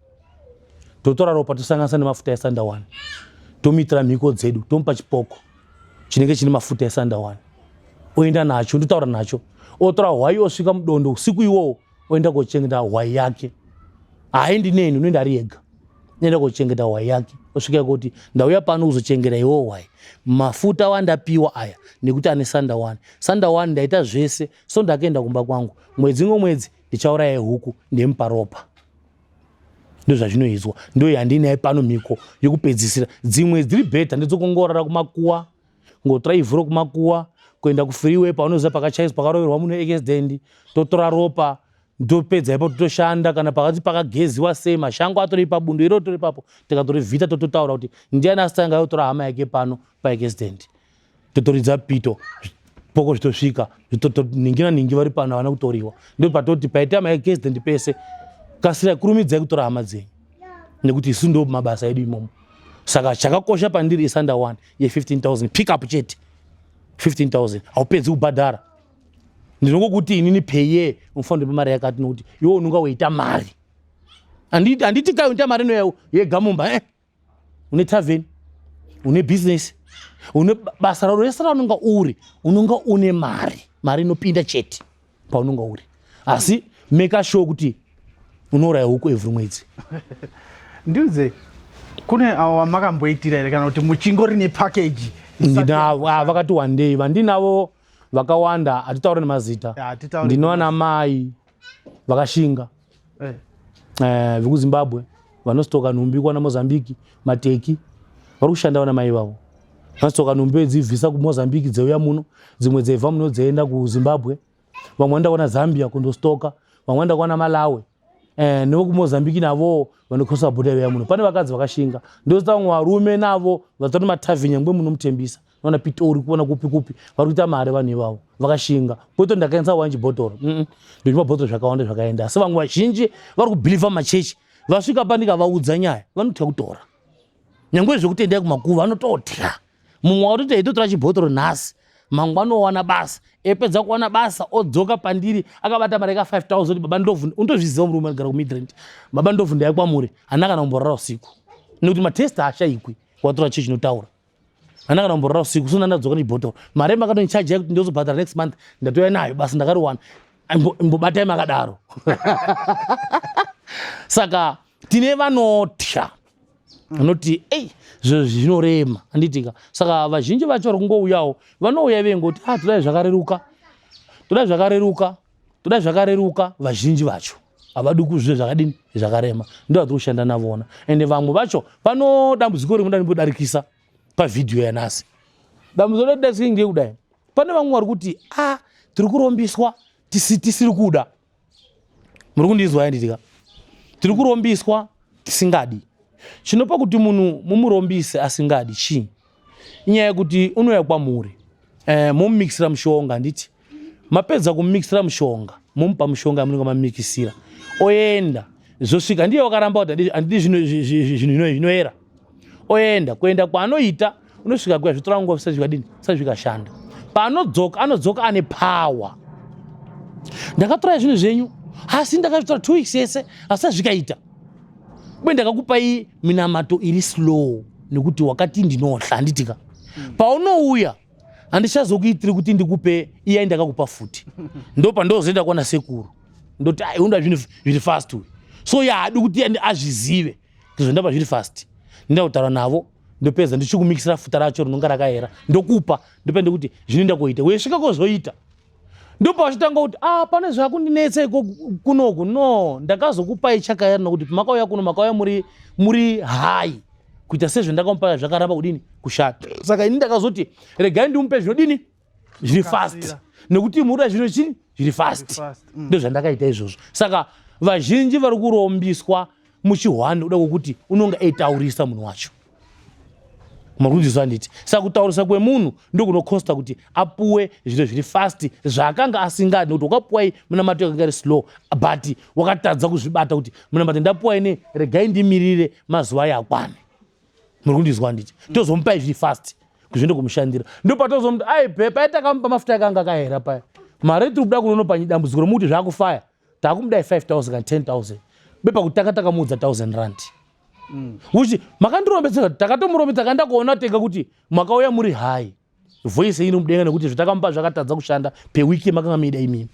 totora ropa tosanganisa nemafuta esanda 1 tomitira mhiko dzedu tomupa chipoko chinenge chine mafuta esanda 1 oenda nacho ndotaura nacho otora hwai osvika mudondo usiku iwowo oenda kochengeta hwai yake haendi neni unoenda ari ega nenda kochengeta hwai yake osvika kuti ndauya pano kuzochengeta iwo hwai mafuta wandapiwa aya nekuti ane sanda 1 sanda 1 ndaita zvese so ndakaenda kumba kwangu mwedzi ngomwedzi ndichauraya huku ndemupa ropa ndo zvazvinoizwa ndo yandinaye pano mhiko yokupedzisira dzimwe dziri bhedha ndedzokongorara kumakuwa ngotora ivhuro kumakuwa kuenda kufreeway paunoziva pakachaiswa pakaroverwa muno accident totora ropa ndopedza ipo totoshanda kana pakati pakageziwa sei mashango atori pabundo iro tori papo tikatorivhita tototaura kuti ndiani asitanga yotora hama yake pano paaccident totoridza pito poko zvitosvika ningi vari pano havana kutoriwa ndo patoti paita maaccident pese kasira kurumidzai kutora hama dzenyu nekuti isu ndo mabasa edu imomo. Saka chakakosha pandiri isanda 1 ye15,000 pick up chete 15,000 haupedzi kubhadhara ndinongokuti inini peye unofanira kupa mari yakati nokuti iwe unonga weita mari handiti kai unoita mari ino yegamumba une tavern une business une basa raro rese raunonga uri unonga une mari inopinda chete paunonga uri asi make sure kuti unouraya huku every mwedzi. Ndiudze kune avo vamakamboitira here kana kuti muchingori nepackage? Vakati one day vandinavo vakawanda hatitaure nemazita ndinowana mai vakashinga vekuzimbabwe vanostoka nhumbi kuwana mozambiki mateki vari kushanda wana mai vavo vanostoka nhumbi dzibvisa kumozambiki dzeuya muno dzimwe dzeibva muno dzeienda kuzimbabwe vamwe vanoenda kuwana zambia kundostoka vamwe vanoenda kuwana malawi nevekumozambiki navo vanokosa bhodha veuya muno pane vakadzi vakashinga ndozita vamwe varume navo vatoti matavhi nyangwe munomutembisa naona pitori kuona kupi vari kuita mari vanhu ivavo vakashinga poto ndakaendesa wanji bhotoro ndoti mabhotoro zvakawanda zvakaenda asi vamwe vazhinji vari kubhilivha machechi vasvika pandikavaudza nyaya vanotya kutora nyangwe zvekutendai kumakuva vanototya mumwe watoti aitotora chibhotoro nhasi mangwana owana basa epedza kuwana basa odzoka pandiri akabata mari ka 5,000 baba ndovhu undozviziva murume agara kumidland baba ndovhu ndayakwamuri hana kana kumborara usiku nekuti matesti haashayikwi watora chii chinotaura hana kana kumborara usiku so ndandadzoka nechibhotoro mari makatonichaji yakuti ndozobhadhara next month ndatoya nayo basa ndakariwana imbobatai makadaro Saka tine vanotya anoti zvinorema anditika. Saka vazhinji vacho vari kungouyawo vanouya vengoti todai zvakareruka. Vazhinji vacho havadi kuzvive zvakadini zvakarema, ndo vatiri kushanda navona. Ende vamwe vacho vano dambudziko rimwe ndanimboodarikisa pavhidhiyo yanhasi. Dambudziko rekudarikisa ngekudai, pane vamwe vari kuti tiri kurombiswa tisiri kuda. Muri kundizwa yanditika? Tiri kurombiswa tisingadi. Chinopa kuti munhu mumurombise asingadi chii? Inyaya yekuti unouya kwamuri, mumumikisira mushonga, nditi mapedza kumumikisira mushonga, mumupa mushonga yamunenge mamimikisira, oenda zvosvika, ndiye wakaramba kuti handidi zvinhu zvinoera, oenda kuenda kwaanoita, unosvika kuya zvitora nguva zvisati zvikashanda. Paanodzoka anodzoka ane power. Ndakatora zvinhu zvenyu asi ndakazvitora 2 weeks yese asi zvikaita. Bwe ndakakupai minamato iri slow nekuti wakati ndinohla, handitika. Paunouya handichazokuitiri kuti ndikupe iya ndakakupa futi. Ndopa ndozoenda kuona sekuru. Ndoti unda zvinhu zviri fast. So haadi kuti azvizive kuti ndapa zviri fast. Ndakutaura navo ndopedza ndichikumikisira futa racho rinonga rakaera. Ndokupa ndopenda kuti zvinoenda kuita. Wesvika kozoita. Ndopa wachitanga kuti pane zvakundinetsa kunoku. No, ndakazokupai chakaera nokuti makauya kuno makauya muri high. Kuita sezvo ndakamupa zvakaramba kudini kushata. Saka ini ndakazoti regai ndimupe zvinodini zviri fast. Nekuti muri zvino chini zviri fast. Ndo zvandakaita izvozvo. Saka vazhinji vari kurombiswa muchihwani kuda kwokuti unonga eitaurisa munhu wacho. Marundizo anditi. Saka kutaurisa kwemunhu ndokunokosta kuti apuwe zviro zviri fast zvakanga asingadi, nokuti wakapuwai munamato yakanga ari slow but wakatadza kuzvibata kuti munamato ndapuwai ne regai ndimirire mazuva yakwane. Murikundizwa anditi. Tozomupai zviri fast kuzvienda kumushandira. Ndopatozomuti pepa yatakamupa mafuta yakanga akaera paya. Mari tiri kuda kunono dambudziko romuti zvakufaya. Takumudai 5,000 kana 10,000. Bepa kutanga takamuudza 1,000 rand. Uchi makandirombedzera takatomurombedza kanda kuona tega kuti makauya muri high. Voice inomudenga nekuti zvitakamupa zvakatadza kushanda pewiki makanga meida imini.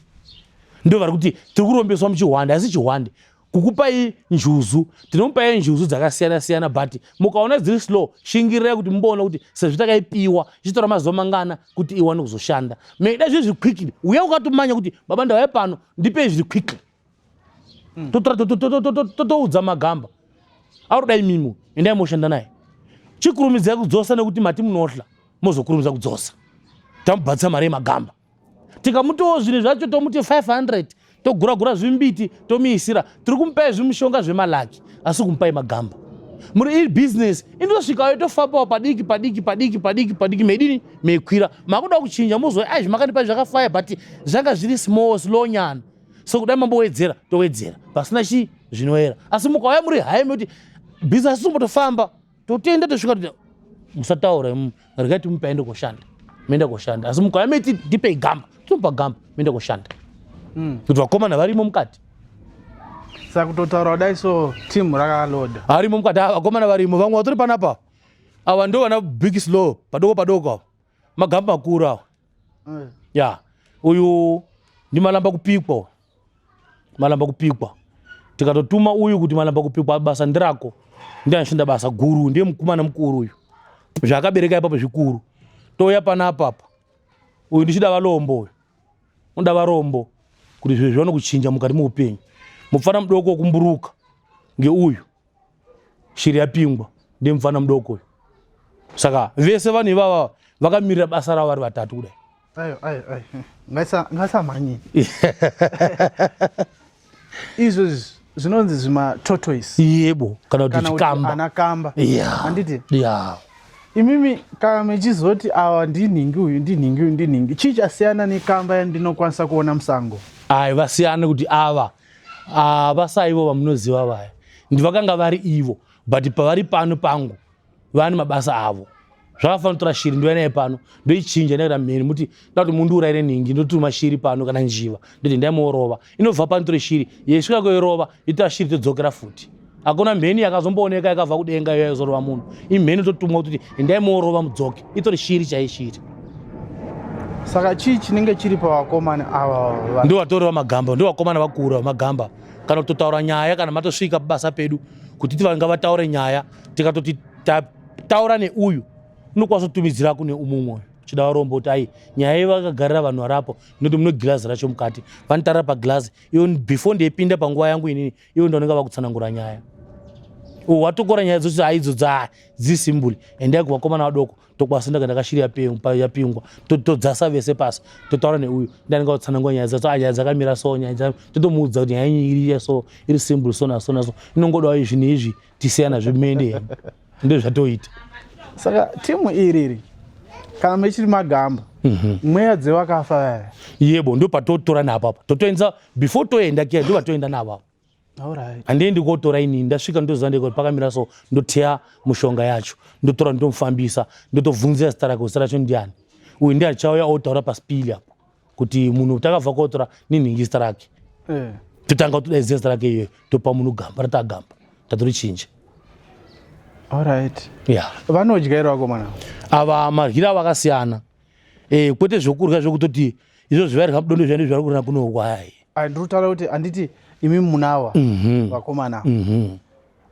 Ndo vari kuti tiri kurombeswa muchihwande, asi chihwande kukupai njuzu, tinomupai njuzu dzakasiyana siyana but mukaona dziri slow, shingirirai kuti mumboona kuti sezvitakaipiwa chitora mazuva mangana kuti iwane kuzoshanda. Meida zviri quickly, uya ukatomanya kuti baba ndauya pano ndipe zviri quickly. Totoudza magamba. Arudai mimo, endai moshanda naye. Chikurumidzai kudzosa nekuti mati munohla, mozokurumidza kudzosa. Tamubatsa mari yemagamba. Tikamutowo zvinhu zvacho tomuti 500, togura zvimbiti, tomuisira. Tiri kumupai zvimushonga zvemalaki, asi kumupai magamba. Muri iri business, indosvikayo tofamba padiki medini mekwira. Makuda kuchinja mozoi zvimakanipa zvakafaya but zvanga zviri slow nyana. So kudai mambowedzera, towedzera. Pasina chi zvinoera. Asi mukauya muri high moti business inombotofamba, totoenda tosvika kuti musataura, regai timupe aende koshanda. Meenda koshanda. Asi mukauya meti ndipei gamba, tomupa gamba, meenda koshanda. Kuti vakomana varimo mukati. Saka kutotaura kudai so team rakaloda. Harimo mukati, vakomana varimo, vamwe vatori panapa. Ava ndo vana big slow, padoko. Magamba makuru awa. Ya, uyu ndi malamba kupikwa. Malamba kupikwa. Tikatotuma uyu kuti malamba kupikwa basa ndirako. Ndiye anashinda basa guru, ndiye mukumana mukuru uyu. Zvakabereka ipapo zvikuru. Toya panapa. Uyu ndichida valombo uyu. Unda varombo kuti zviro zvione kuchinja mukati muupenyu. Mufana mudoko wokumburuka ngeuyu. Shiri yapingwa ndiye mufana mudoko uyu. Saka vese vanhu ivava vakamirira basa ravo vari vatatu kudai. Ayo. Ngasa manyi. Izvo zvinonzi zvima tortoise. Yebo, kana kuti chikamba. Anakamba. Handiti? Yeah. Imimi kana mechizoti awa ndiningi uyu ndiningi. Chichasiyana nekamba yandinokwanisa kuona musango. Vasiyana kuti ava. Vasaivo vamunoziva vaya. Ndivakanga vari ivo, but pavari pano pangu vane mabasa avo. Zvakafanira kutora shiri ndiwe naye pano, ndoichinja nekuda mheni muti ndati mundu uraire ningi ndotuma shiri pano kana njiva. Ndoti ndaimorova. Inobva pano tore shiri, yesvika koirova, itora shiri todzokera futi. Hakuna mheni yakazombooneka yakabva kudenga iyo yazorova munhu. Imheni totumwa kuti ndaimorova mudzoke. Itori shiri chaishiri. Saka chii chinenge chiri pavakomana ava? Ndo vatoreva magamba, ndo vakomana vakura magamba. kana kutotaura nyaya kana matosvika pabasa pedu kuti tivanga vataure nyaya tikatoti taura neuyu unokwanisa kutumidzira kune umumwe chida varombo kuti ai nyaya ivakagarira vanhu varipo noti muno girazi racho mukati vanotarira pagirazi iwo before ndeipinda panguva yangu inini iwo ndonenge vakutsanangura nyaya watokora nyaya dzokuti aidzo dzisimburi endai kuvakomana vadoko tokwanisa ndaka ndakashirira yapingwa todzasa vese pasi totaura neuyu ndanenge vatsanangura nyaya dzacho nyaya dzakamira so nyaya totomuudza kuti nyaya iri so iri simburi so naso naso inongodawo izvi neizvi tisiyana zvemene ndo zvatoita. Saka timu iriri kana mechiri magamba mweya dzevakafa yebo ndo patotora napapo totoenza before toenda kia ndo patoenda napapo. Alright. Handiendi kotora inini ndasvika ndoziva kuti pakamira so ndoteya mushonga yacho ndotora ndomufambisa ndotobvunzira zita rake zita racho ndiani uyu ndiye achauya otaura pasipili apo kuti munhu takabva kotora ninhingi zita rake totanga kutodaidzira zita rake iyoyo topa munhu gamba ratagamba tatorichinja. Alright. Yeah. Vanodyaira vakomana ava maryiro avakasiyana kwete zvokurya zvokutoti izvo zvivarya mudondo zvandi zvari kurina kunogwa ndinotaura kuti handiti imi munawa vakomana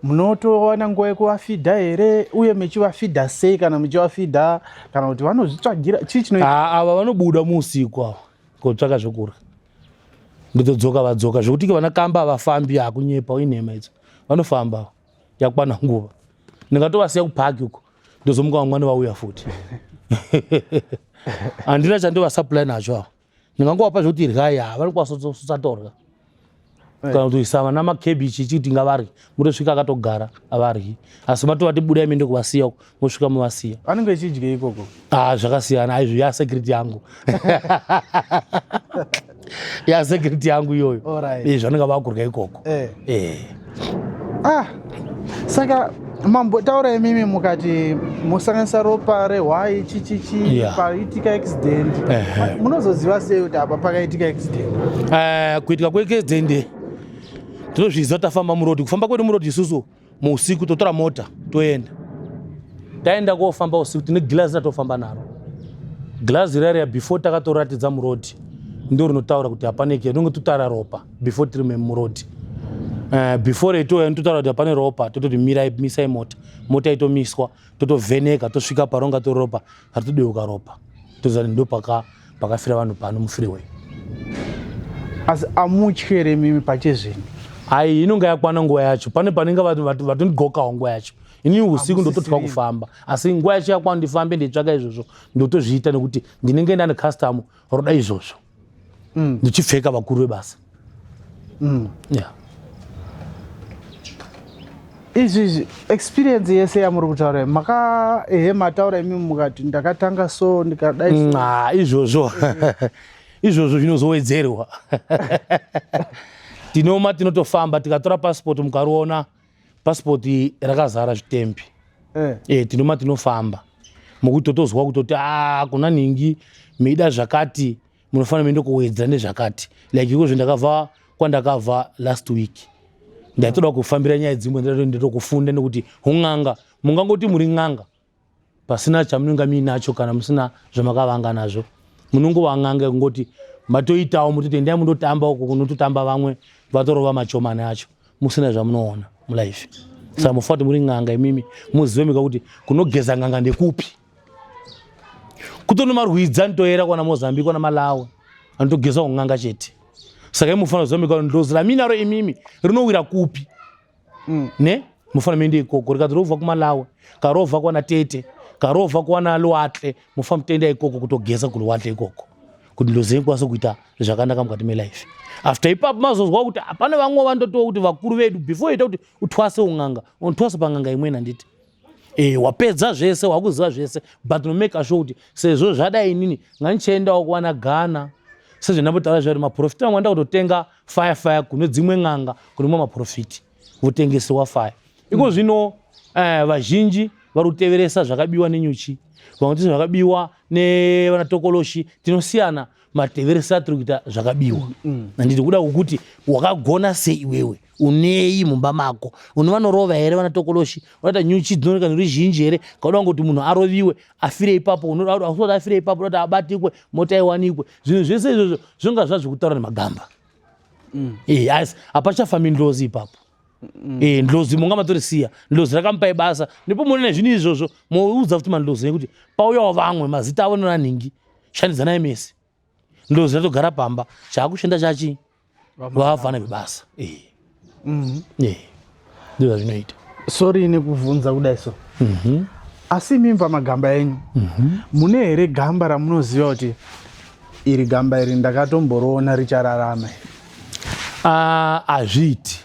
munotowana nguva yekuvafidha here uye mechivafidha sei kana mechivafidha kana kuti vanozvitsvagira chii chinoita ava vanobuda muusiku ava kotsvaka zvokurya ndotodzoka vadzoka zvokuti vana kamba havafambi hakunyepa uinhema idzo vanofamba yakwana nguva ndingatovasiya kupaki uko ndozomuka vamwani vauya futi handina chandovasupply nacho ava ndingangovapa zvokuti ryai vanokwasatorya kana kutoisa vana makebichi chiti ngavarye mutosvika akatogara avaryi asi matovati budai mende kuvasiya uko mosvika muvasiya vanenge vachidya ikoko zvakasiyana aizvo yasekiriti yangu yasekiriti yangu iyoyo zvanenge vakurya ikoko. Saka mambotaura imimi mukati musanganisa ropa rehwai chichichi paitika accident munozoziva sei kuti apa pakaitika accident? Kuitika kweaccident tinozviziva tafamba murodhi kufamba kwedu murodhi isusu muusiku totora mota toenda taenda kofamba usiku tine gilazi ratofamba naro gilazi rariya before takatoratidza murodhi ndo rinotaura kuti hapaneke rinonge totara ropa before tiri murodhi before itoya totaura kuti hapane ropa tototi misai mota itomiswa totovheneka tosvika paronga toropa hatodeuka ropa tozati ndo pakafira vanhu pano mufreeway. Asi amutyere mimi pachezvino ai inonga yakwana nguva yacho pane panenge vatondigokawo nguva yacho inini usiku ndototya kufamba asi nguva yacho yakwana ndifambe nditsvaka izvozvo ndotozviita nekuti ndinenge ndane custom roda izvozvo ndichipfeka vakuru vebasa. izvi experience yese yamuri kutaura mataura imi mukati ndakatanga so ndikadai izvozvo izvozvo zvinozowedzerwa tinoma tinotofamba tikatora passport mukaruona passport rakazara zvitembi tinoma tinofamba mukuti totozwa kutoti kuna nhingi meida zvakati munofanira muende kuwedzera nezvakati like iko zvendakabva kwandakabva last week ndaitoda kufambira nyaya dzimwe ndetokufunda nekuti un'anga mungangoti muri n'anga pasina chamunenge muinacho kana musina zvamakavanga nazvo munongova n'anga kungoti matoitawo mutoti endai mundotamba uko kunototamba vamwe vatorova machomani acho musina zvamunoona mulife saka mufanira kuti muri n'anga imimi muzive mika kuti kunogeza n'anga ndekupi kutonomarwidza nitoera kwana Mozambique kwana Malawi anotogeza kun'anga chete saka imufanira kuziva mika kuti ndozi raminaro imimi rinowira kupi ne mufanira muende ikoko rikati rovha kuMalawi karovha kwana Tete karovha kwana Luatle mufanira kutenda ikoko kutogeza kuLuatle ikoko kuti ndozi ikwanisa kuita zvakanaka mukati melife. After ipapo mazozwa kuti hapana vamwe vandotowa kuti vakuru vedu before ita kuti utwase un'anga unotwasa pang'anga imweni handiti wapedza zvese wakuziva zvese but no make sure kuti sezvo zvadai nini nganichiendawo kuwana Ghana sezvenambotaura zvairi maprofiti amwe anda kutotenga fire kune dzimwe n'anga kunemwe maprofiti votengesewa fire iko zvino vazhinji vari kuteveresa zvakabiwa nenyuchi vamwe kuti zvakabiwa nevanatokoloshi tinosiyana mateveresa tiri kuita zvakabiwa handiti kuda kukuti wakagona sei iwewe unei mumba mako unovanorova here vanatokoloshi unoita nyuchi dzinooneka nuri zhinji here kauda kuti munhu aroviwe afire ipapo usati afire ipapo unoti abatikwe mota iwanikwe zvinhu zvese izvozvo zvonga zvazvikutaura nemagamba asi apachafambi ndlozi ipapo ndlozi monga matorisiya ndlozi rakamupai basa ndipo munene zvinhu izvozvo moudza kuti mandlozi nekuti pauyawo vamwe mazita avo nonanhingi shandidzanai mese ndlozi ratogara pamba chaakushanda chachi vavana vebasa ndizva zvinoita. Sorry nekuvhunza kudai so asi mimba magamba enyu mune here gamba ramunoziva kuti iri gamba iri ndakatomboroona richararama? Hazviiti.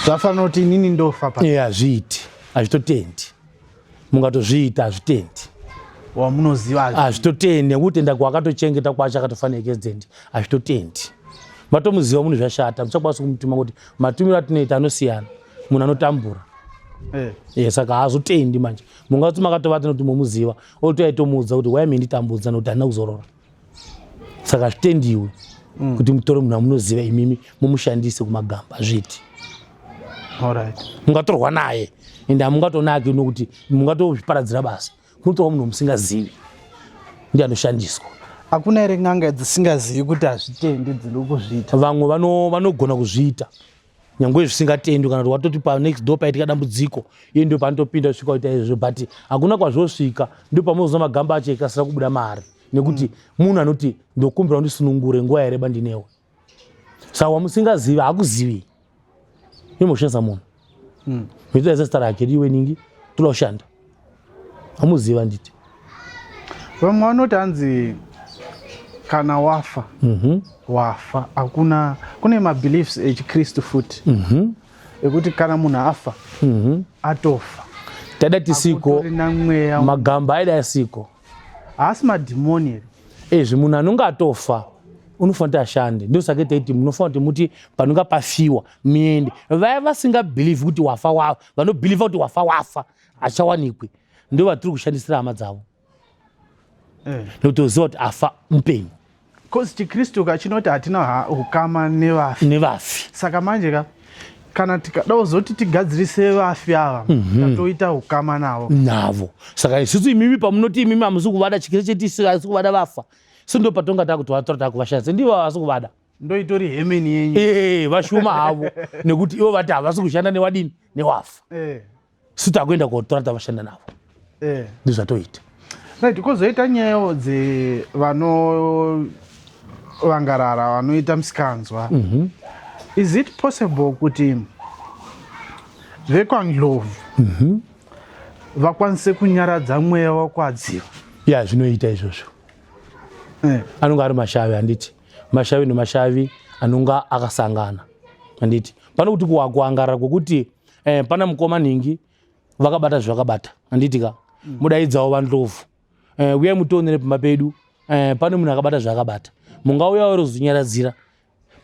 Zvafanira kuti inini ndofa pa? Hazviiti, hazvitotendi. Mungatozviita hazvitendi. Wamunoziva hazvitotendi nekuti enda kwakatochengeta kwacho akatofanira ekesidendi hazvitotendi. Matomuziva munhu zvashata muchakwanisa kumutuma kuti matumiro atinoita anosiyana munhu anotambura. Saka haazotendi manje mungatoti makatovata nokuti momuziva otoyaitomuudza kuti wai minditambudza nokuti handina kuzorora. Saka hazvitendiwe kuti mutore munhu amunoziva imimi mumushandise kumagamba hazviti. Mungatorwa naye ende hamungatonaki nokuti mungatozviparadzira basa kunotorwa munhu musingazivi ndiye anoshandiswa. Hakuna here n'anga dzisingazivi kuti hazvitendi dziri kuzviita? Vamwe vanogona kuzviita nyangwe zvisingatendi kana kuti watoti panext door paitika dambudziko iye ndio panotopinda kusvika kuita izvozvo but hakuna kwazvosvika ndipo pamunoziva magamba acho ikasira kubuda mari nekuti munhu anoti ndokumbira ndisunungure nguva yareba ndinewe. Saka wamusingazivi haakuzivi inomushandisa munhu mitoita zesta rake diwe ningi toda kushanda amuziva nditi. Vamwe vanoti hanzi kana wafa wafa hakuna kune mabeliefs echikristu futi ekuti kana munhu afa atofa. Taida tisiko magamba aida asiko haasi madhimoni here ezvi munhu anonge atofa unofanira kuti ashande. Ndio saka taiti munofanira kuti muti panonga pafiwa muende. Vaya vasingabhilivhi kuti wafa wafa vanobhilivha kuti wafa achawanikwe ndio vatiri kushandisira hama dzavo nekuti uziva kuti afa mupenyu. Because chikristu kachinoti hatina ukama nevafi. Saka manje kana tikada kuzoti tigadzirise vafi ava tatoita ukama navo. Saka isusu imimi pamunoti imimi hamusi kuvada chikristu chetisi hasi kuvada vafa sindo patonga takuti vatora takuvashandisa ndivo havasi kuvada ndoitori hemeni yenyu vashuma havo nekuti ivo vati havasi kushanda newadini newafa sitakuenda kotora tavashanda navo ndizvatoita. Right, kozoita nyayo dzevanovangarara vanoita musikanzwa. Is it possible kuti vekwaNdlovu vakwanise kunyaradza mweya wakwadziva? Zvinoita izvozvo. Anonga ari mashavi handiti mashavi nemashavi anonga akasangana handiti pano kuti kuangarara kwokuti pana mukoma ningi vakabata zvakabata handiti ka mudaidzawo vaNdlovu uyai mutionere pamba pedu pane munhu akabata zvakabata mungauya uri kuzinyaradzira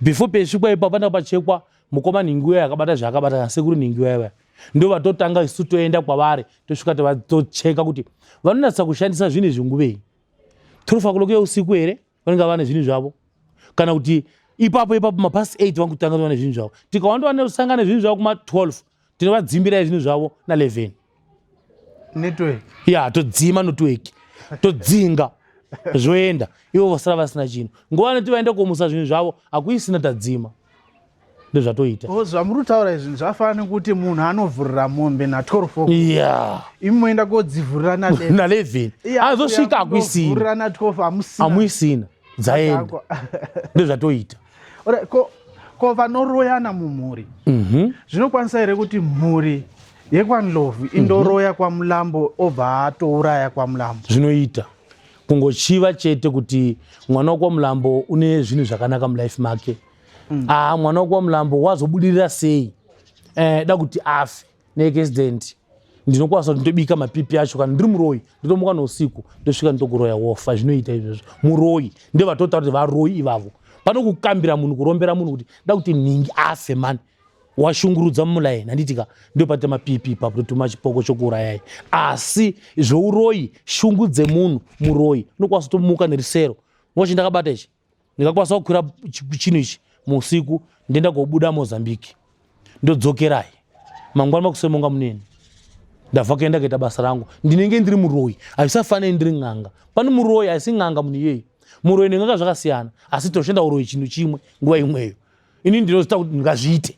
before pesvikwa ipa pana pachekwa mukoma ningi uya akabata zvakabata kana sekuru ningi uya ndio vatotanga isu toenda kwavari tosvika tocheka kuti vanonatsa kushandisa zvinhu zvinguvei 12 o'clock usiku here vanenge vane zvinhu zvavo kana kuti ipapo mapasi 8 vangutanga vane zvinhu zvavo tikawanda vane kusangana zvinhu zvavo kuma 12 tinovadzimbira zvinhu zvavo na 11 network todzima network todzinga zvoenda ivo vasara vasina chinhu nguva neti vaenda komusa zvinhu zvavo hakuisina tadzima ndozvatoita. Zvamuri kutaura izvi zvafanira nekuti munhu anovhurira mombe na 12 imi moenda kodzivhurira na 11 azosvika hakuisina na 12 hamuisina dzaenda ndozvatoita. Ko vanoroyana mumhuri zvinokwanisa here kuti mhuri yekwaNdlovu indoroya kwaMulambo obva atouraya kwaMulambo? Zvinoita kungochiva chete kuti mwana wakwaMulambo une zvinhu zvakanaka mulife make. Mwana wakwaMulambo wazobudirira sei da kuti afe neaccident ndinokwanisa kuti ndobika mapipi acho kana ndiri muroyi ndotomuka nousiku ndosvika nditokuroya wofa. Zvinoita izvozvo muroyi ndio vatotaura kuti varoyi ivavo pano kukambira munhu kurombera munhu kuti da kuti ningi afe mani washungurudza mumulaini handitika ndio pate mapipi ipapo totuma chipoko chokuurayai. Asi zvouroyi shungu dzemunhu muroyi unokwanisa kutomuka nerisero ngochi ndakabata ichi ndikakwanisa kukwira chinhu ichi muusiku ndienda kobuda Mozambique ndodzokerai mangwana makusemonga munene ndabva kuenda kuita basa rangu ndinenge ndiri muroyi hazvisafaniri ndiri n'anga. Pane muroyi haisi n'anga munhu iyeyi muroyi ndinganga zvakasiyana asi toshanda uroyi chinhu chimwe nguva imweyo. Ini ndinozita kuti ndingazviite.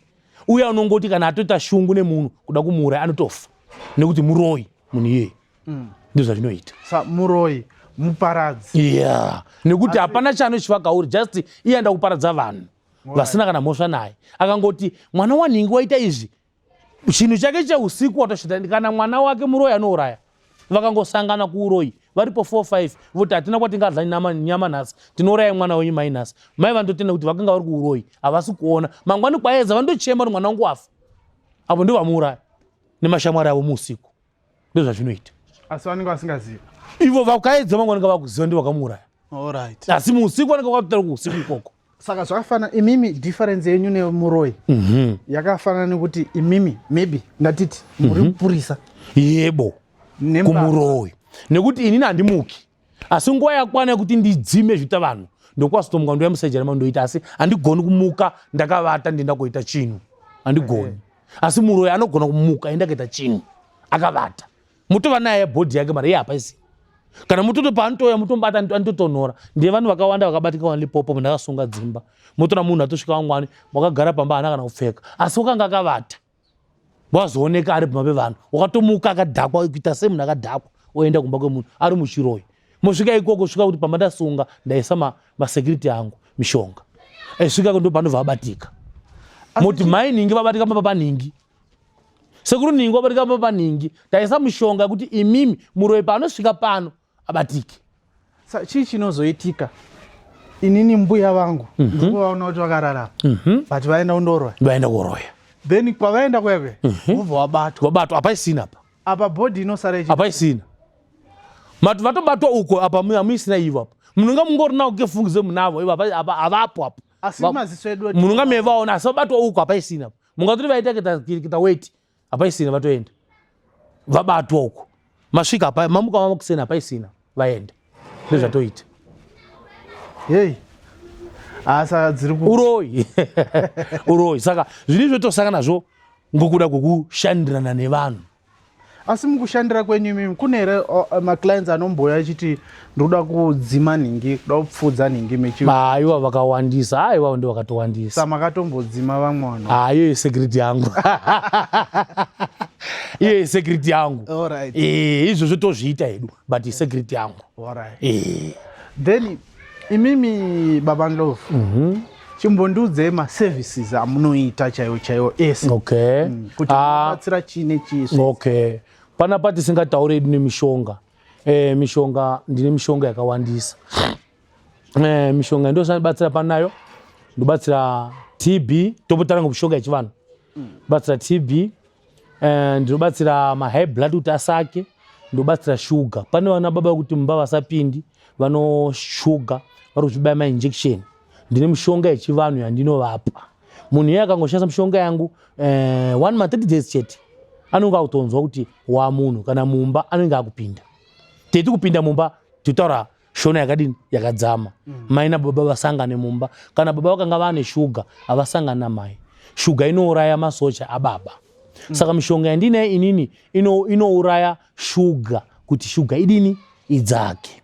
Uya unongoti kana atoita shungu nemunhu kuda kumuuraya anotofa nekuti muroyi munhu iyeye. Ndizvo zvinoita. Muroyi muparadzi. Yeah. Nekuti hapana chanochivakauri just iye anda kuparadza vanhu vasina kana mhosva naye. Akangoti mwana wanhingi waita izvi chinhu chake cheusiku watosvita kana mwana wake muroyi anouraya. Vakangosangana kuuroyi varipo 4-5 voti hatina kwatingadla nyama nhasi tinouraya mwana wenyu mai nhasi. Mai vandotenda kuti vakanga vari kuuroyi havasi kuona mangwani kwaedza vandochema kuti mwana wangu wafa. Apo ndo vamuuraya nemashamwari avo muusiku. Ndizvo zvazvinoita. Asi vanenge vasingazivi. Ivo vakaedza mangwani vakuziva ndi vakamuuraya. Alright. Asi muusiku vanenge vakatotara kuusiku ikoko. Saka zvakafana imimi difference yenyu nemuroyi yakafanana nekuti imimi maybe ndatiti muri mupurisa. Yebo. Kumuroyi nekuti inini handimuki asi nguva yakwana yekuti ndidzime zvita vanhu ndokwasitomuka ndoyamusejera mandoita asi handigoni kumuka ndakavata ndienda kuita chinhu handigoni. Asi muroyi anogona kumuka enda kuita chinhu akavata mutova naye bhodhi yake mara iye hapaisi. Kana mutoto paanotoya mutombata anototonhora. Ndiye vanhu vakawanda vakabatika waNlipopo mundakasunga dzimba motora munhu atosvika wangwani wakagara pamba haana kana kupfeka asi wakanga akavata wazooneka ari pamba pevanhu wakatomuka akadhakwa kuita semunhu akadhakwa oenda kumba kwemunhu ari muchiroyi. Mosvika ikoko svika kuti pamba ndasunga ndaisa masecurity angu mishonga svika ndo panobva vabatika moti mai nhingi vabatika pamba panhingi sekuru nhingi vabatika pamba panhingi ndaisa mishonga yekuti imimi muroyi paanosvika pano abatike. Chii chinozoitika inini mbuya vangu ndikuvaona kuti vakararama but vaenda kundoroya. Vaenda kuroya then kwavaenda kwekwe ubva wabatwa hapaisina apa. Apa bhodhi inosara ichi hapaisina mati vatobatwa uko apa hamuisina ivo apa munhu mungori nawo kefungize munavo ivo havapo apa. Asi maziso edu munhu mevaona asi vabatwa uko hapaisina apa mungatoti vaita kita weti hapaisina vatoenda vabatwa uko masvika apa mamuka makusena hapaisina vaenda ndozvatoita. Hey. Asa dziri uroyi uroyi saka zviri zvotosanga nazvo ngokuda kwekushandirana nevanhu. Asi mukushandira kwenyu mimi kune here maclients anomboya achiti ndoda kudzima nhingi kuda kupfudza nhingi mechi. Aiwa vakawandisa aiwa ndo vakatowandisa. Saka makatombodzima vamwe vanhu. Iyo security yangu. Iyo security yangu. Alright. Izvo tozviita hedu but security yangu. Alright. Then imimi Baba Ndlovu chimbondiudze maservices amunoita chaiwo ese. Okay. Kuti mubatsira chine chiso. Okay. Panapa tisingatauri hedu nemishonga. Mishonga ndine mishonga yakawandisa. Mishonga ndosanibatsira panayo ndobatsira TB topotara ngomishonga yechivanhu. Batsira TB ndinobatsira high blood kuti asake ndobatsira sugar. Pane vana baba kuti mumba vasapindi vano sugar vari kuchibaya injection. Ndine mishonga yechivanhu yandinovapa. Munhu iye akangoshandisa mishonga yangu 1 month 30 days chete anonga kutonzwa kuti wa munhu kana mumba anonga akupinda. Teti kupinda mumba tutaura shona yakadini yakadzama. Mai nababa vasangane mumba kana baba vakanga vane sugar avasangana namai. Sugar inouraya masocha ababa. Saka mishonga yandine inini inouraya sugar kuti sugar idini idzake.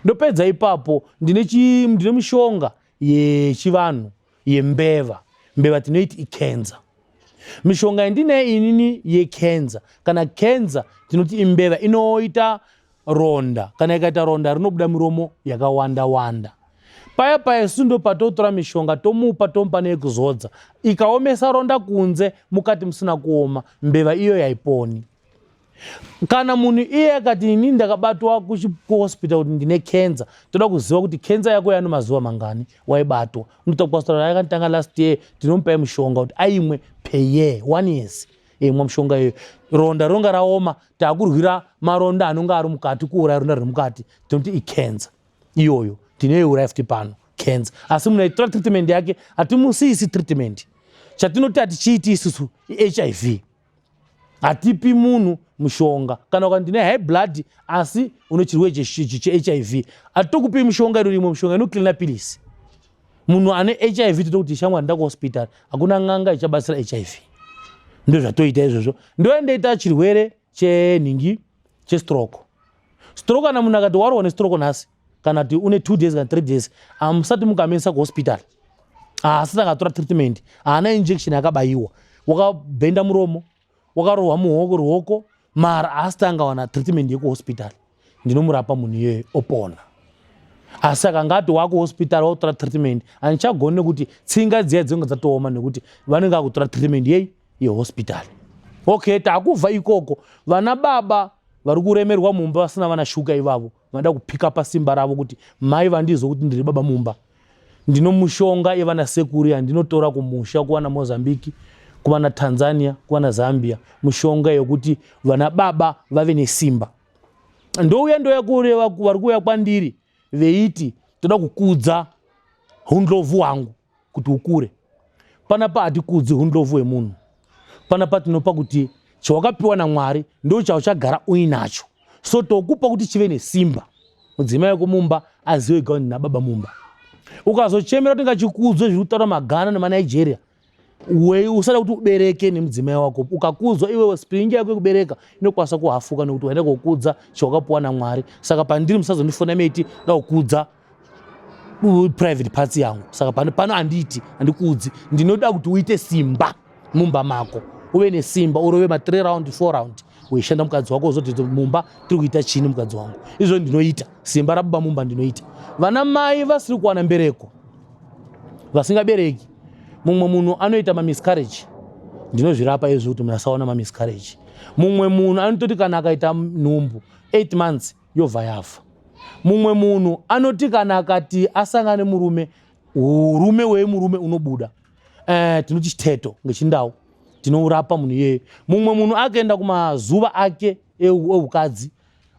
Ndopedza ipapo ndine mishonga yechivanhu yembeva. Mbeva tinoiti ikenza. Mishonga yandine inini yekenza. Kana kenza tinoti imbeva inoita ronda. Kana ikaita ronda rinobuda miromo yakawanda wanda. Paya sundo patotora mishonga tomupa tompa nekuzodza. Ikaomesa ronda kunze mukati musina kuoma mbeva iyo yaiponi. Kana munhu iye akati inini ndakabatwa kuhospital kuti ndine kenza toda kuziva kuti kenza yako yano mazuva mangani waibatwa. Unotokwastora yakatanga last year tinomupa mishonga kuti aimwe per year 1 years. Imwe mishonga iyo ronda ronga raoma takurwira maronda anonga ari mukati kuuraya ronda riri mukati tinoti ikenza iyoyo tinoiuraya futi pano kenza. Asi munhu aitora treatment yake hatimusisi treatment. Chatinoti hatichiiti isusu HIV. Hatipi munhu mushonga kana ukati ndine high blood asi une chirwere che-HIV hatitokupi mishonga ino mishonga inoklina pilisi. Munhu ane HIV totokuti shamwari nda kuhospital hakuna ng'anga ichabatsira HIV. Ndo zvatoita izvozvo. Ndoendaita chirwere chenhingi chestroke. Stroke kana munhu akati warwa nestroke nhasi kana kuti une 2 days kana 3 days amusati mukamisa kuhospital asati akatora treatment haana injection yakabayiwa wakabhenda muromo wakarohwa ruoko mara asati angawana treatment yekuhospital ndinomurapa munhu iyoyo opona. Asi akangati wakuhospital wakutora treatment handichagoni nekuti tsinga dziya dzinenge dzatooma nekuti vanenge vakutora treatment yehospital. Okay, takubva ikoko vana baba vari kuremerwa mumba vasina vana shuga ivavo vanoda kupika pasimba ravo kuti mai vandizo kuti ndiri baba mumba. Ndino mushonga yevana sekuru yandinotora kumusha kuvana Mozambique, kuvana Tanzania, kuvana Zambia, mushonga yekuti vana baba vave nesimba. Ndouya ndoyakureva vari kuuya kwandiri veiti toda kukudza hundlovu wangu kuti ukure. Panapa hatikudzi hundlovu wemunhu. Panapa tinopa kuti chawakapiwa naMwari ndo chauchagara uinacho. So tokupa kuti chive nesimba. Mudzimai wekumumba azive kuti ndina baba mumba. Ukazochemera kuti ngachikudzwe zviri kutaura maGhana nemaNigeria, usada kuti ubereke nemudzimai wako. Ukakudzwa iwewe spring yako yekubereka inokwanisa kuhafuka nekuti waenda kukudza chawakapiwa naMwari. Saka pandiri musazondifona meti da kukudza private parts yangu. Saka pano handikudzi. Ndinoda kuti uite simba mumba mako. Uwe nesimba, urove ma 3 round 4 round. Weishanda mukadzi wako uzoti mumba tiri kuita chini mukadzi wangu. Izvo ndinoita. Simba rababa mumba ndinoita. Vana mai vasiri kuwana mbereko, vasingabereki, mumwe munhu anoita miscarriage. Ndinozvirapa izvo kuti munhu asaona miscarriage. Mumwe munhu anototi kana akaita nhumbu 8 months yobva yafa. Mumwe munhu anoti kana akati asangane murume, urume wemurume unobuda. Tinoti chiteto ngechindau. Tinourapa munhu iyeye. Mumwe munhu akaenda kumazuva ake eukadzi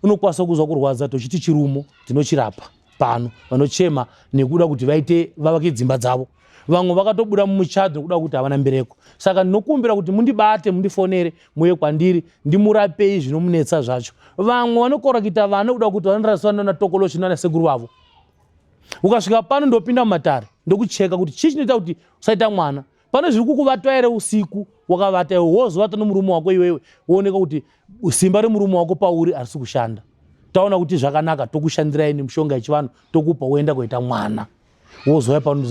unokwanisa kuzwa kurwadza tochiti chirumo, tinochirapa. Pano vanochema nekuda kuti vaite vavake dzimba dzavo. Vamwe vakatobuda mumuchadho kuda kuti havana mbereko. Saka ndinokumbira kuti mundibate, mundifonere, muye kwandiri ndimurapei zvinomunetsa zvacho. Vamwe vanokora kuita vana kuda kuti vanorasana natokoloshi nana sekuru vavo. Ukasvika pano ndopinda mumatare ndokucheka kuti chii chinoita kuti usaita mwana. Pane zviri kukuvata ere usiku wakavata iwe wozovata nomurume wako iwewe wooneka kuti simba remurume wako pauri harisi kushanda. Taona kuti zvakanaka tokushandirai nemushonga yechivanhu tokupa uenda kuita mwana. Wozouya pano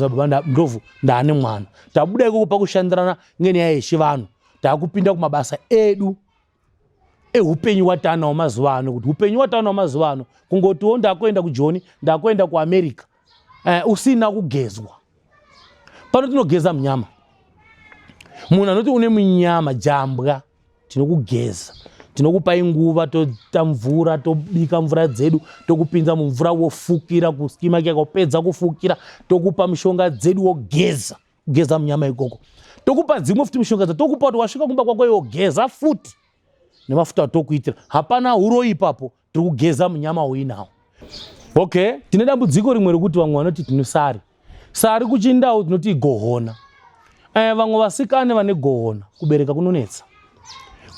ndovhu ndaane mwana. Tabuda ikoko pakushandirana ngenyaya yechivanhu. Takupinda kumabasa edu eupenyu watanawo mazuva ano, kuti upenyu watanawo mazuva ano kungotiwo ndakuenda kuJoni, ndakuenda kuAmerica usina kugezwa. Pano tinogeza munyama. Munhu anoti une munyama jambwa tinokugeza. Tinokupai nguva totamvura, tobika mvura dzedu, tokupinza mumvura wofukira kuskima kyako pedza kufukira, tokupa mishonga dzedu wogeza, kugeza munyama ikoko. Tokupa dzimwe futi mishonga dzedu, tokupa kuti wasvika kumba kwako wogeza futi. Nemafuta tokuitira. Hapana huro ipapo, tiri kugeza munyama uinawo. Okay, tine dambudziko rimwe rekuti vamwe vanoti tinosari. Sari kuchindau tinoti gohona. Vamwe vasikane vane gohona, kubereka kunonetsa.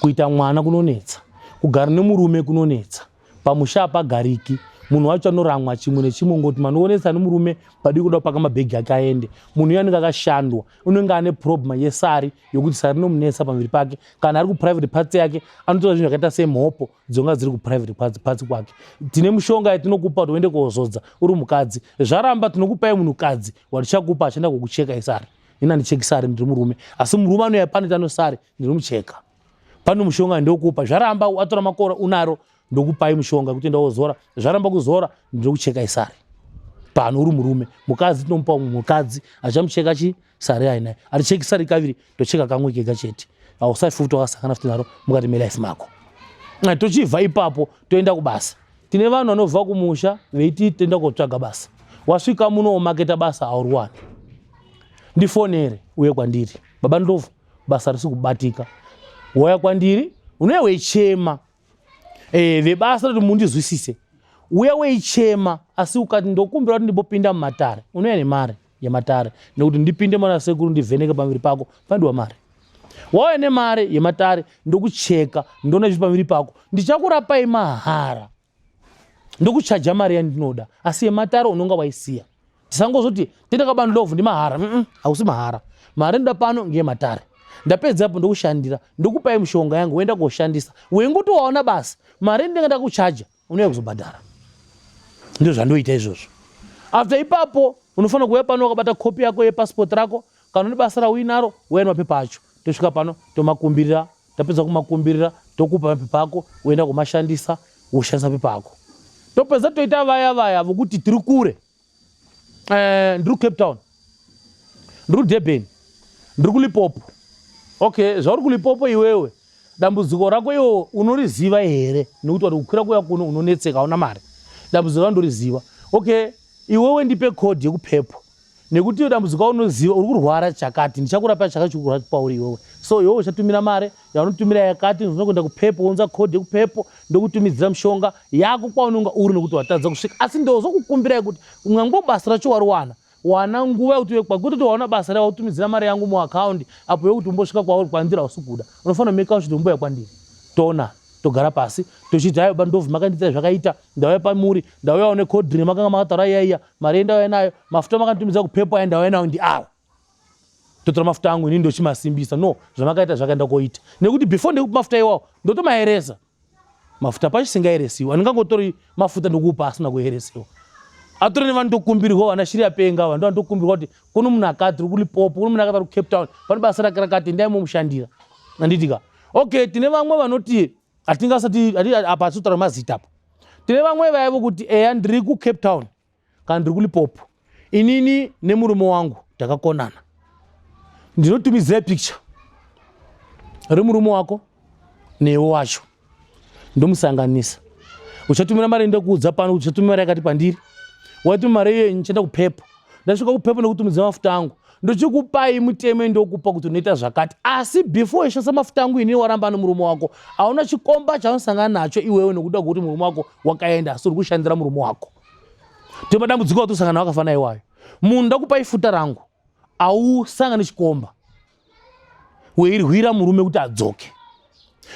Kuita mwana kunonetsa. Kugara nemurume kunonetsa. Pamusha apagariki. Munhu wacho anoramwa chimwe nechimwe ngoti manoonetsa nemurume padi kuda paka mabhegi ake aende. Munhu uyo anenge akashandwa. Unenge ane problem yesari yokuti sari rinomunetsa pamuviri pake. Kana ari kuprivate parts yake anotora zvinhu zvakaita semhopo dzonga dziri kuprivate parts kwake. Tine mushonga yatinokupa kuti uende koozodza uri mukadzi. Zvaramba tinokupai munhukadzi watichakupa achienda kukucheka isari. Ina ndicheki sari ndiri murume. Asi murume anoya pane tano sari ndiri mucheka. Pano mushonga ndokupa. Zvaramba watora makore unaro ndokupai mushonga kuti enda wozora. Zvaramba kuzora ndokucheka isari. Pano uri murume. Mukadzi tinomupa mukadzi achamucheka sari ainaye. Aricheki sari kaviri tocheka kamwe kega chete. Ausai futi wakasangana futi naro mukati melife mako. Tochibva ipapo toenda kubasa. Tine vanhu vanobva kumusha veiti toenda kotsvaga basa. Wasvika muno maketa basa aurwani. Ndifonere uye kwandiri. Baba Ndlovu basa risi kubatika. Uya kwandiri unoya weichema. Vebasa kuti mundizwisise. Uya weichema asi ukati ndokumbira kuti ndibopinda mumatare. Unoya nemare yematare. Nekuti ndipinde mwana sekuru ndivheneke pamuviri pako pandiwa mare. Wauya nemare yematare ndokucheka ndona zviri pamuviri pako. Ndichakurapai mahara. Ndokuchaja mari yandinoda. Asi yematare unonga waisiya. Tisangozoti tenda Baba Ndlovu ndi mahara. Hausi mahara. Mari nda pano ngeyematare. Ndapedza hapo ndokushandira. Ndokupai mushonga yangu uenda koshandisa. Wenguti waona basi. Mari ndinga ndakuchaja unoya kuzobhadhara. Ndio zvandoita izvozvo. After ipapo unofanira kuuya pano wakabata kopi yako yepassport rako, kana une basa rauinaro uya nemapepa acho. Tosvika pano tomakumbirira, tapedza kumakumbirira tokupa mapepa ako uenda kumashandisa woshandisa mapepa ako. Topedza toita vaya vokuti tiri kure. Ndiri Cape Town, ndiri Durban, ndiri kuLimpopo. Okay, zvauri kuLimpopo iwewe dambudziko rako iwo unoriziva here? Nekuti wati kukwira kuya kuno unonetseka hauna mari. Dambudziko rako ndoriziva. Okay, iwewe ndipe code yekupepo. Nekuti dambudziko unoziva uri kurwara chakati, ndichakurapa chakati chikurwara pauri iwewe. So iwewe uchatumira mari yaunotumira yakati, unokuenda kupepo, unza code yekupepo, ndokutumidzira mishonga yako kwaunonga uri nekuti watadza kusvika. Asi ndozokukumbirai kuti mwango basa racho wari wana nguva yekuti kwakuti waona basa rao utumidzira mari yangu muaccount apo yekuti umbosvika kwauri kwandira usikuda. Unofanira make sure umboya kwandiri. Tona togara pasi tochiti hayo bandovhu makandita zvakaita, ndauya pamuri, ndauya une code drink makanga makataura yaiya, mari endauya nayo, mafuta makanditumidza kupepo aya ndauya nayo ndi awa. Totora mafuta angu ini ndochimasimbisa. No, zvamakaita zvakaenda koita. Nekuti before ndikupa mafuta iwawo ndotomaeresa. Mafuta pacho singaeresiwa. Andingangotori mafuta ndokupa asina kueresiwa. Atori nevanhu ndokumbirwa vana shiri yapenga vanhu ndokumbirwa kuti kuno munhu akati uri kuLimpopo, kuno munhu akati uri Cape Town, pane basa rake rakati endai mumushandira. Nanditika. Okay, tine vamwe vanoti atingasati apa atitaura mazita apa. Tine vamwe vaivo kuti eya ndiri kuCape Town kana ndiri kuLimpopo. Inini nemurume wangu takakonana. Ndinotumidzira picture remurume wako newe wacho. Ndomusanganisa. Uchatumira mari ndokuudza pano uchatumira mari yakati pandiri. Waitumira mari iyo ndochenda kupepo. Ndasvika kupepo ndokutumidza mafuta angu. Ndochikupai muteme ndokupa kuti unoita zvakati. Asi before ishandisa mafuta angu ini waramba nomurume wako, hauna chikomba chaunosangana nacho iwewe nekuda kuti murume wako wakaenda asi uri kushandira murume wako. Ndipo dambudziko watosangana wakafana iwayo. Munhu ndakupai futa rangu. Ausangani chikomba. Weirwira murume kuti adzoke.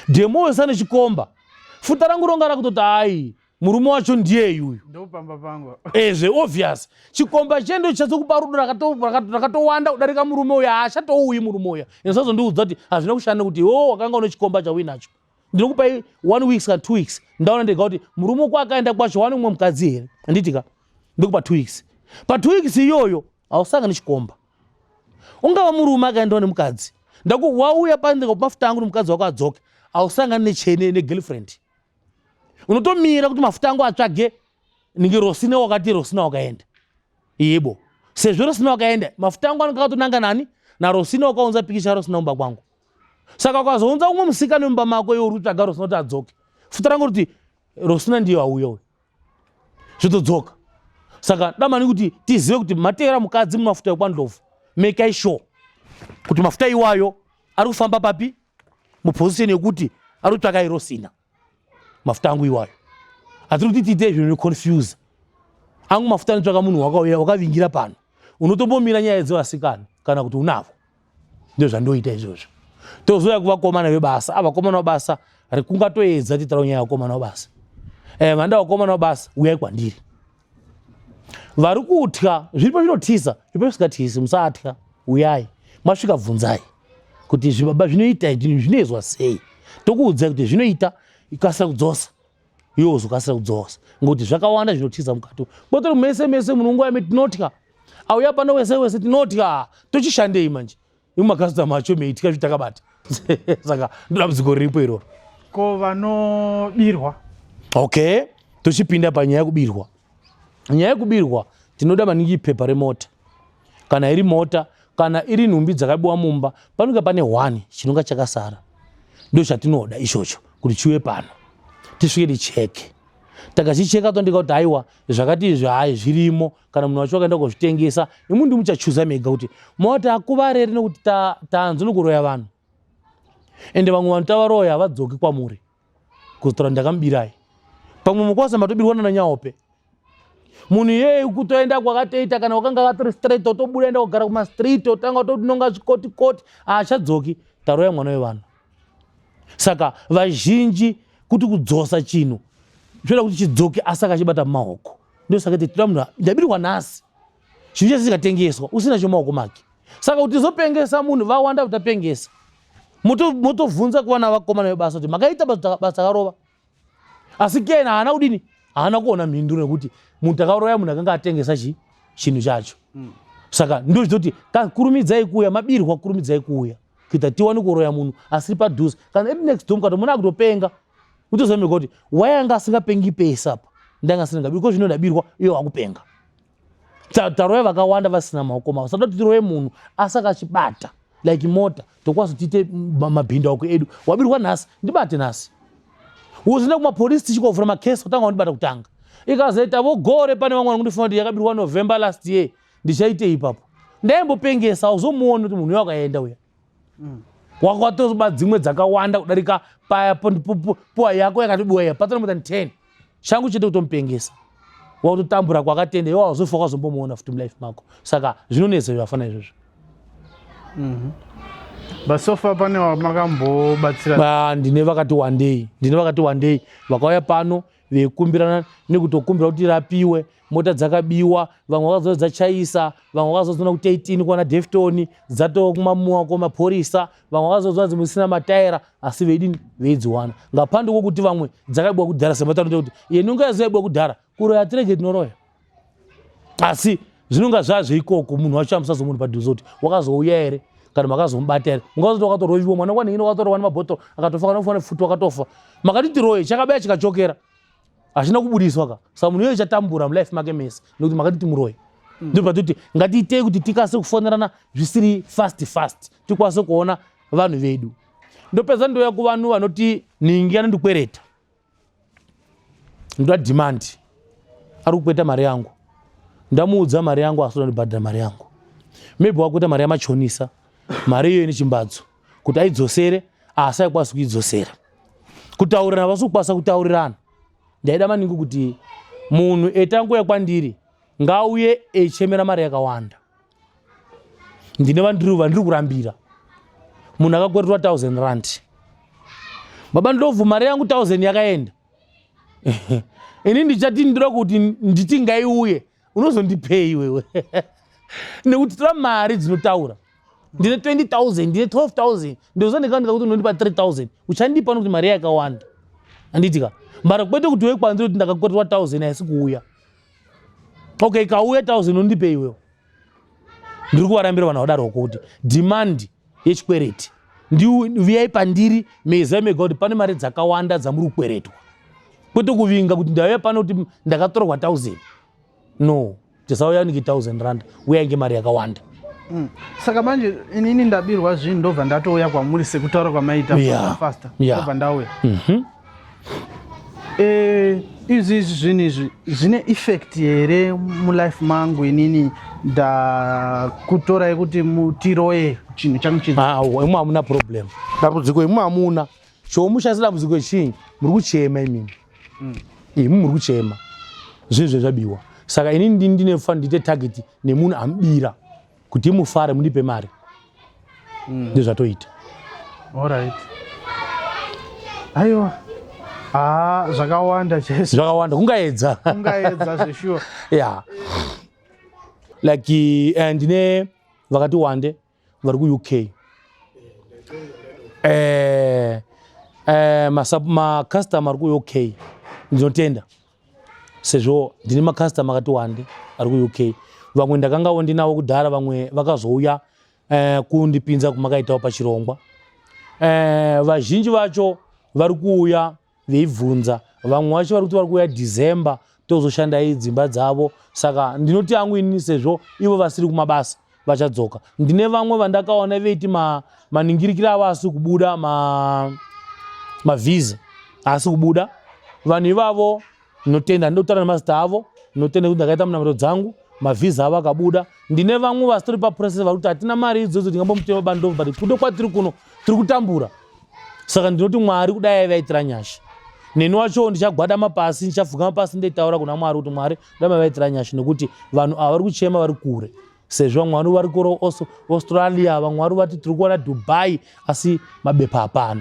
Demo wesane chikomba. Futa rangu rongara kutoti ai murume wacho ndiye yuyu. Ndopamba pangu. Ezve obvious. Chikomba chendo chazokupa rudo rakatowanda kudarika murume uya achatouyi murume uya. Inosazondiudza kuti hazvina kushanda kuti wakanga une chikomba chauinacho. Ndinokupa 1 week kana 2 weeks. Ndaona ndega kuti murume wako akaenda kwacho wane umwe mukadzi here. Anditika. Ndokupa 2 weeks. Pa 2 weeks iyoyo ausangani chikomba. Ungava murume akaenda nemukadzi. Ndaku wauya pandega mafuta angu nomukadzi wako adzoke. Ausangani nechene negirlfriend. Unotomira kuti mafuta angu atsvage ninge Rosina wakati Rosina wakaenda. Yebo. Sezvo Rosina wakaenda, mafuta angu anakatonanga nani? Na Rosina wakaunza pikisha Rosina mumba kwangu. Saka ukazounza umwe musikana mumba mako iwe uri kutsvaga Rosina kuti adzoke. Futa rangu kuti Rosina ndiye wauya uyu. Zvotodzoka. Saka damani kuti tizive kuti matera mukadzi mumafuta ekwandlovu. Make sure kuti mafuta iwayo ari kufamba papi muposition yekuti ari kutsvaka Rosina. Mafuta angu iwayo. Atiri kuti tiite zvinhu confuse. Angu mafuta anotsvaka munhu wakauya wakavingira pano. Unotombomira nyaya dzevasikana kana kuti unavo. Ndio zvandoita izvozvo. Tozoya kuvakomana vebasa. Avakomana vebasa rikungatoedza titaura nyaya yakomana vebasa. Manda vakomana vebasa uyai kwandiri. Vari kutya zviripo zvinotisa, zviripo zvisingatisi, musatya. Uyai. Masvika bvunzai kuti zvibaba zvinoita zvinoizwa sei. Tokuudzai kuti zvinoita ikasira kudzosa. Iwo uzokasira kudzosa. Ngokuti zvakawanda zvinotiza mukati. Botori mese munhu nguva yetinotya. Auya pano wese tinotya. Tochishandei manje. Imakasita macho meitya zvitakabata. Saka ndambudziko riripo iroro. Ko vanobirwa. Okay. Tochipinda panyaya yekubirwa. Nyaya yekubirwa tinoda maningi pepa remota. Kana iri mota, kana iri nhumbi dzakabiwa mumba, panonga pane 1 chinonga chakasara. Ndio chatinoda ishocho kuti chiwe pano. Tisvike ticheke. Takachicheka tondika kuti haiwa zvakati izvi hai zvirimo kana munhu wacho akaenda kuzvitengesa, imu ndi muchachuza mega kuti mota akuvarere nekuti tanzo nokuroya vanhu. Ende vamwe vanhu tavaroya vadzoki kwamuri. Kuzotora ndakamubirai. Pamwe mukwasa matobirwana nanyaope. Munhu yeye kutoenda kwakateita kana wakanga watori straight utobuda enda kugara kuma street utanga utononga zvikoti achadzoki taroya mwana wevanhu. Saka vazhinji kuti kudzosa chinhu zvoda kuti chidzoke asaka chibata mumaoko. Ndio saka titira munhu ndabirwa nhasi. Chinhu chisingatengeswa usina chomaoko make. Saka kuti zopengesa munhu vawanda kutapengesa. Motovhunza kuvana vakomana vebasa kuti makaita basa karova. Asi kena haana kudini? Haana kuona mhinduro nekuti muntu akaroya munhu akanga atengesa chinhu chacho. Saka ndo chitoti kurumidzai kuuya, mabirwa kurumidzai kuuya kuita tiwane kuroya munhu asiri padhuze. Kana iri next door mukati muna kutopenga utozoona kuti wayanga asingapengi pesa apa ndanga asinga because zvinodabirwa iyo akupenga. Taroya vakawanda vasina maoko mawo. Saka tiroye munhu asaka chibata like mota tokwazi tite mabhindo ako edu wabirwa nhasi ndibate nhasi. Uzina kuma police tichikovhura makesi kutanga ndibata kutanga. Ikazoita vogore pane vamwe vanondifuna kuti yakabirwa November last year ndichaite ipapo. Ndaimbopengesa uzomuona kuti munhu wakaenda uya. Wakwatozoba dzimwe dzakawanda kudarika paya puwa yako yakatibuya patana more than 10. Changu chete kutomupengesa. Wakutotambura kwakatenda iwe wazofa kwazombomuona futi mulife mako. Saka zvinonesa zvafana izvozvo. Basofa pane makambobatsira. Ndine vakati one day vakauya pano veikumbirana nekutokumbira kuti rapiwe, mota dzakabiwa, vamwe vakazoona dzachaisa, vamwe vakazoona kuti 18 kuona Defton dzatokumamuwa kwamaporisa, vamwe vakazoona dzimwe dzisina mataira asi veidini veidziwana. Ngapande kwokuti vamwe dzakabiwa kudhara sematano kuti yenunga yazoibwa kudhara kuroya tirege tinoroya. Asi zvinonga zvazveikoko munhu wacho amusazomunhu padhuze kuti wakazouya ere kana makazomubata ere. Mungazoti wakatoroyiwa mwana kwanini wakatorowa nemaBhotoro akatofa kana kufana futi wakatofa. Makati tiroye chakabaya chikachokera. Ashina kubudiswa ka. Saka munhu uyo chatambura mulife make mese nokuti makati timuroye. Ndipo patoti ngatiite kuti tikase kufonerana zvisiri fast tikwanise kuona vanhu vedu. Ndopedza ndoya kuvanhu vanoti ningi anondikwereta. Ndoda demand. Ari kukweta mari yangu. Ndamuudza mari yangu asina ndibhadhara mari yangu. Maybe wakuita mari yamachonisa. Mari iyo ine chimbadzo. Kuti aidzosere asi aikwanisa kuidzosera. Kutaurirana vasokwanisa kutaurirana. Ndaida maningi kuti munhu etanguya kwandiri ngauye echemera mari yakawanda. Ndine vandiri kurambira. Munhu akakweretwa 1000 rand. Baba ndovhu mari yangu 1000 yakaenda. Ini ndichati ndira kuti nditi ngaiuye unozondipei wewe. Nekuti tora mari dzinotaura. Ndine 20,000, ndine 12,000. Ndozondikandika kuti unondipa 3,000. Uchandipa nokuti mari yakawanda. Anditika mara kwete kuti wewe kwanzira kuti ndakakweretwa 1000 haisi kuuya. Okay, kauya 1000 unondipei wewe. Ndiri kuvarambira vanhu vadaroko kuti demand yechikwereti ndiyai pandiri meza mega kuti pane mari dzakawanda dzamuri kukweretwa. Kwete kuvinga kuti ndauya pano kuti ndakatorwa 1000. No, tisauya niki 1000 rand uya nge mari yakawanda. Saka manje inini ndabirwa zvinhu ndobva ndatouya kwamuri sekutaura kwamaita faster. Ndobva ndauya. Izvi zvinhu zvine effect here mulife mangu inini ndakutorai kuti mutiroye chinhu changu chidzi. Imwe hamuna problem. Dambudziko imwe hamuna. Chomushasira dambudziko chinyi muri kuchema imini. Muri kuchema. Zvinhu zvabiwa. Saka inini ndine fund ndite target nemunhu ambira kuti mufare mundipe mari. Ndezvatoita. All right. Aiwa. Zvakawanda chese. Zvakawanda kungaedza. Kungaedza sure. Yeah. Like ndine vakati wande vari ku UK. Ma customer ari ku UK. Ndinotenda. Sezvo ndine ma customer akati wande ari ku UK. Vamwe ndakangawo ndinawo kudhara, vamwe vakazouya kundipinza kumakaitawo pachirongwa. Vazhinji vacho vari kuuya veibvunza, vamwe vacho vari kuti vari kuuya December tozoshanda dzimba dzavo. Saka ndinoti yangu inini sezvo ivo vasiri kumabasa vachadzoka. Ndine vamwe vandakaona veiti maningirikira avo asi kubuda mavisa asi kubuda. Vanhu ivavo ndinotenda, ndinotaura nemazita avo, ndinotenda kuti ndakaita munamiro dzangu mavisa avo akabuda. Ndine vamwe vasitori paprocess vari kuti hatina mari idzodzo tingambomutema bandova but kudo kwatiri kuno tiri kutambura. Saka ndinoti Mwari kudai aivaitira nyasha. Neni wacho ndichagwada pasi, ndichafuga pasi ndeitaura kuna Mwari kuti Mwari dai mavaitira nyasha nekuti vanhu ava vari kuchema vari kure. Sezvo Mwari vari kuro Australia, vamwe vari vati tiri kuona Dubai asi mabepa hapana.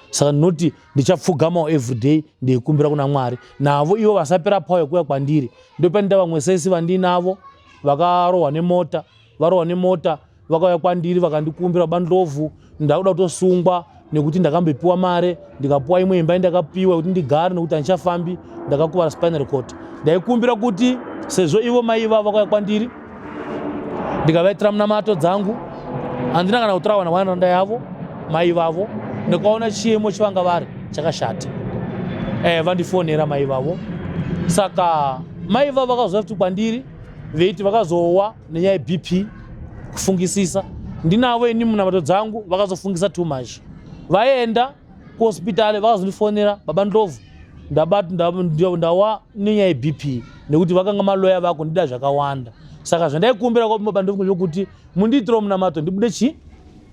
Saka ndinoti ndichapfugamawo everyday ndeikumbira kuna Mwari. Navo ivo vasapera power kuuya kwandiri. Ndopenda vamwe sesi vandinavo vakarohwa nemota, vakauya kwandiri vakandikumbira bandlovhu ndakuda kutosungwa nekuti ndakambopiwa mare ndikapuwa imwe imba ndakapiwa kuti ndigare nekuti handichafambi ndakakuvara spinal cord. Ndaikumbira kuti sezvo ivo mai vavo vakauya kwandiri ndikavaitira munamato dzangu handina kana kutaura nharaunda yavo mai vavo ndikaona chiemo chivanga vari chakashata. Vandifonera mai vavo. Saka mai vavo vakazoya futi kwandiri veiti vakazowa nenyaya yeBP kufungisisa. Ndinavo ini munamato dzangu vakazofungisa too much. Vaenda kuhospitali vakazondifonera baba Ndlovu ndawa nenyaya yeBP nekuti vakanga maloya vako ndida zvakawanda. Saka zvandaikumbira kwa baba Ndlovu kuti mundiitire munamato ndibude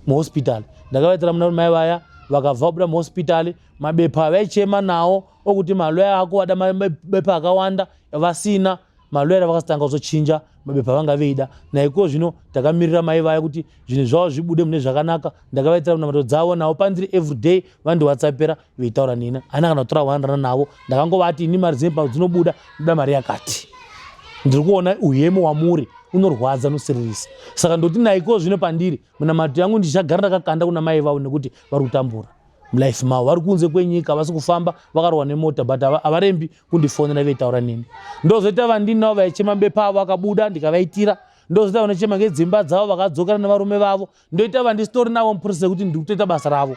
muhospitali. Ndakavaitira mai vaya vakabva kubuda muhospitali. Mabepa vaichema nawo okuti maloya ako ada mabepa akawanda vasina maloya vakatanga kuzochinja mabepa vanga veida. Naiko zvino takamirira mai vaya kuti zvinhu zvavo zvibude mune zvakanaka. Ndakavaitira munamato dzavo nawo pandiri everyday vandiwhatsapera veitaura nini. Hana kana kutora 100 navo. Ndakangovati ini mari dzenyu dzinobuda ndoda mari yakati. Ndiri kuona uyemo wamuri unorwadza nosiririsa. Saka ndoti naiko zvino pandiri munamato yangu ndichagara ndakakanda kuna mai vavo nekuti vari kutambura mulife mavo. Vari kunze kwenyika vasi kufamba vakarohwa nemota but havarembi kundifonera veitaura nini. Ndozoita vandinavo vaichema bepa avo akabuda ndikavaitira. Ndozoita vanochema ngedzimba dzavo vakadzokera nevarume vavo. Ndoita vandisitori navo mupurisa kuti ndiri kutoita basa ravo.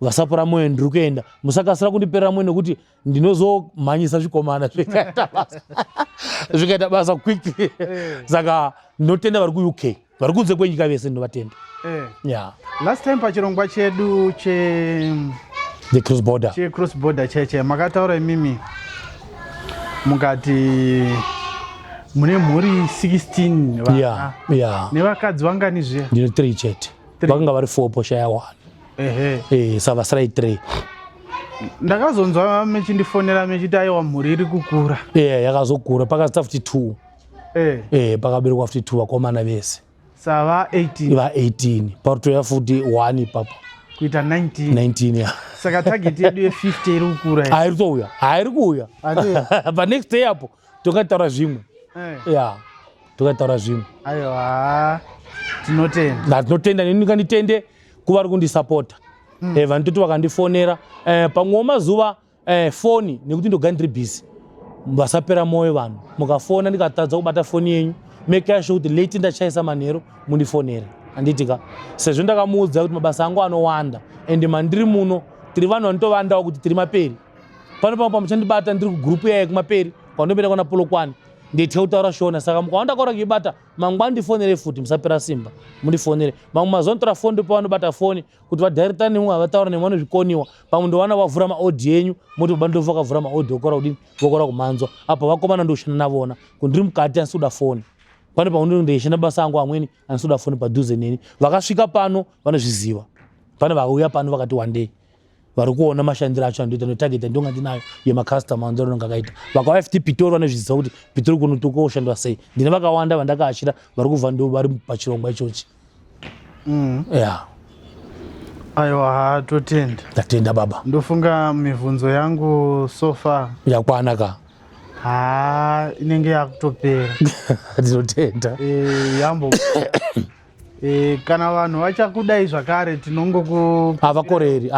Vasapura mwoyo ndiri kuenda. Musakasira kundiperera mwoyo nekuti ndinozomhanyisa zvikomana zvikaita basa quickly. Saka ndinotenda vari kuUK. Vari kunze kwenyika vese ndinovatenda. Yeah. Last time pachirongwa chedu the cross border. Cross border cheche makataura imimi mukati mune mhuri 16 vana. Yeah. Nevakadzi vangani zve? Ndine 3 chete. Vakanga vari 4 poshaya 1. Sava sarai 3. Ndakazonzwa mechindifonera mechiti aiwa mhuri iri kukura. Yakazokura pakazita futi 2. Pakaberekwa futi 2 vakomana vese. Sava 18. Va 18. Parutoya futi 1 ipapo. Kuita 19 ya. Saka target yedu ye50 iri kukura. Hairi kuuya. But next day apo tokataura zvimwe. Tokataura zvimwe. Aiwa. Tinotenda. Tinotenda nini kanditende kuva vari kundisapota. Vanototi vakandifonera pamwewo mazuva foni nekuti ndogara ndiri busy. Vasapera mwoyo vanhu. Mukafona ndikatadza kubata foni yenyu. Make sure kuti late ndachaisa manheru mundifonere. Handitika. Sezvo ndakamuudza kuti mabasa angu anowanda ende mandiri muno tiri vanhu vanotovandawo kuti tiri maperi. Pano pamwe pamuchandibata ndiri kugrupu yaye kumaperi kwandopinda kuna Polokwane. Nditya kutaura shona. Saka mukawanda kaura kuibata mangwana ndifonere futi musapera simba mundifonere. Mamwe mazuva notora foni ndipo vanobata foni kuti vadhairitane nemumwe havataura nemwe vanozvikoniwa. Pamwe ndovana vavhura maodhi yenyu moti baba Ndlovu vakavhura maodhi vokora kudini vokora kumanzwa. Apa vakomana ndoshanda navona kuti ndiri mukati handisi kuda foni. Pane paundi ndeishanda basa angu amweni handisi kuda foni padhuze neni. Vakasvika pano vanozviziva. Pane vakauya pano vakati one day vari kuona mashandiro acho andoita notageta ndonga ndinayo yemakastoma anzoro nonga kaita. Vakauya futi Pitori vanozviziva kuti Pitori kunotuka oshandwa sei. Ndine vakawanda vandakaashira vari kubva ndo vari pachirongwa ichochi. Aiwa totenda. Tatenda baba. Ndofunga mibvunzo yangu so far yakwanaka. Inenge yakutopera. Ndinotenda. Yambo. Kana vanhu vachakudai zvakare tinongoku avakoreri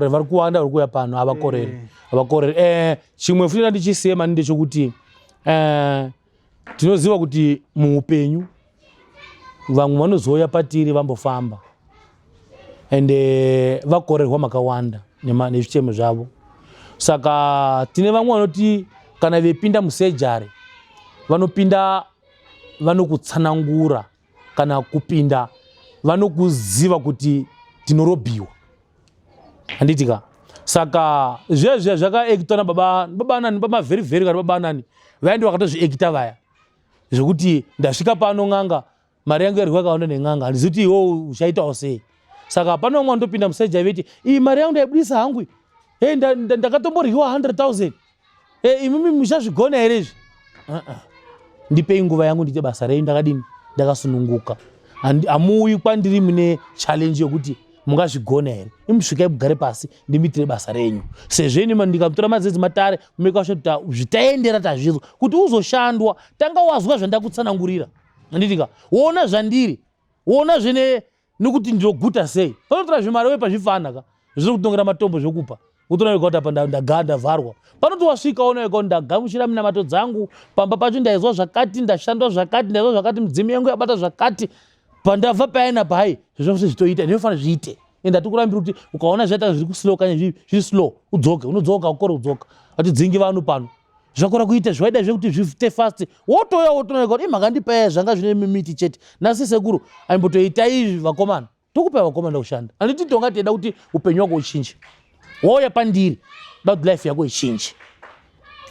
vari kuwanda vari kuuya pano avakoreri. Chimwe futi ndichisiye mani ndechekuti tinoziva kuti muupenyu vamwe vanozoya patiri vambofamba ende vakorerwa makawanda nezvichemo zvavo. Saka tine vamwe vanoti kana veipinda musejari vanopinda vanokutsanangura kana kupinda vanokuziva kuti tinorobiwa. Handitika. Saka zvezve zvakaekitwa baba nani baba very very kana baba nani vaindi vakatozviekita vaya zvekuti ndasvika pano ng'anga mari yangu yarikwa kaunda neng'anga handizivi kuti iwo uchaitawo sei. Saka pano mwana ndopinda museja veti iyi mari yangu ndaibudisa hangu ndakatomboryiwa 100,000 imimi muchazvigona here izvi. Ndipei nguva yangu ndiite basa renyu ndakadini ndakasununguka. Hamuuyi kwandiri mune challenge yokuti mungazvigona here. Imusvikai mugare pasi ndimitire basa renyu. Sezvo ndikamutora madzidzi matare mumeka sure kuti zvitaendera tazvizwa kuti uzoshandwa tanga wazwa zvandakutsanangurira. Handitika. Wona zvandiri. Wona zvene nekuti ndinoguta sei. Panotora zvimari we pazvifanaka. zviri kutongera matombo zvokupa utonaika kuti apa ndavharwa panoti wasvika unaika kuti ndagamuchira minamato dzangu pamba pacho ndaizwa zvakati ndashandwa zvakati ndaizwa zvakati midzimu yangu yabata zvakati pandabva paina pai zvose zvitoita ndinofanira zviite ende atikurambira kuti ukaona zvaita zviri kuslow kanye zviri slow udzoke unodzoka ukore udzoka atidzingi vanhu pano zvakora kuita zvaida zvekuti zviite fast wotoya wotonaika kuti makandipaya zvanga zvine mimiti chete nasi sekuru aimbotoita izvi vakomana tokupa vakomana kushanda anditi tonga tieda kuti upenyu wako uchinje wauya pandiri da kuti life yako ichinje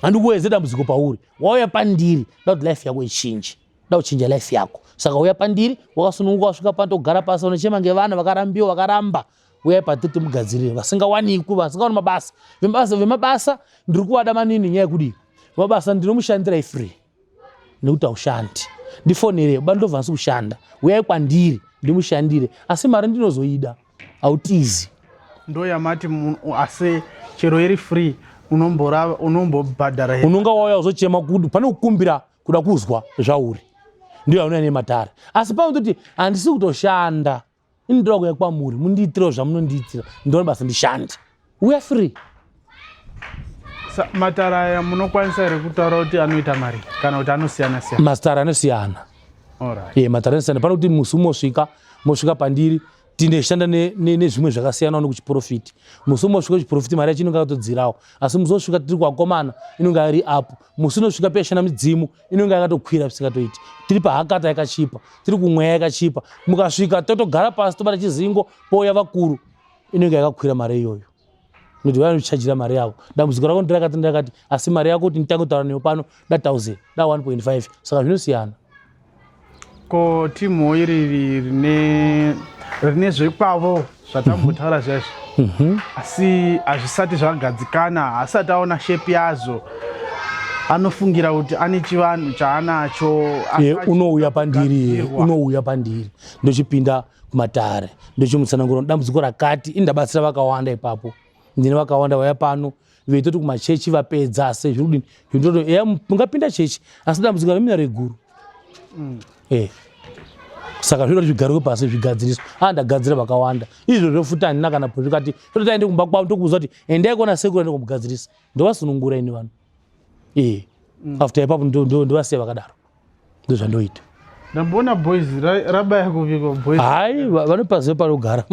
handikuweze dambudziko pauri wauya pandiri da kuti life yako ichinje da kuchinja life yako saka uya pandiri wakasununguka wasvika panotogara pasi unochema ngevana vakarambiwa vakaramba uyai patete mugadzirire vasingawanikwi vasingaoni vemabasa ndiri kuvada manini nyaya yekudii mabasa ndinomushandira ifree nekuti haushandi ndifonere bandobva nasi kushanda uyai kwandiri ndimushandire asi mari ndinozoida hautizi ndo yamati asi chero iri free unombobhadhara unonga wauya uzochema kuti pane kukumbira kuda kuzwa zvauri ndiyo yaunaya nematare asi panototi handisi kutoshanda inodira kuya kwamuri mundiitirawo zvamunondiitira ndone basa ndishande uya free matara aya munokwanisa here kutaura kuti anoita mari kana kuti anosiyana-siyana matara anosiyana matara anosiyana pano kuti musi mosvika pandiri tineshanda nezvimwe zvakasiyana no kuchiprofiti musi mosvika kuchiprofiti mari yacho inonga yatodzirawo asi musosvika tiri kuvakomana inonga iri apo musi unosvika peyashanda midzimu inonga yakatokwira pisingatoiti tiri pahakata yakachipa tiri kumweya yakachipa mukasvika totogara pasi tobata chizingo pouya vakuru inonga yakakwira mari iyoyo noti vanochajira mari yavo dambudziko rako ndirakati asi mari yako kuti nditange kutaura neyo pano da 1000 da 1.5 saka zvinosiyana ko timu iri rine zvekwavo zvatambotaura zvazvo asi hazvisati zvagadzikana asati aona shepi yazvo anofungira kuti ane chivanhu chaanacho unouya pandiri ndochipinda kumatare ndochimutsanangura dambudziko rakati indabatsira vakawanda ipapo ndine vakawanda vaya pano veitoti kumachechi vapedza ase zvirudini eya mungapinda chechi asi dambudziko remina reguru saka zvinoda zvigarirwe pasi zvigadziriswa ndagadzira vakawanda izvo zvofuta handina kana pozvikati totaende kumba kwavo tokuuza kuti endai kuona sekuru ende kumugadzirisa ndovasunungura ini vanhu after ipapo ndovasiya vakadaro ndozvandoita ndamboona boys rabaya kuviko boys hai vanopaziva panogara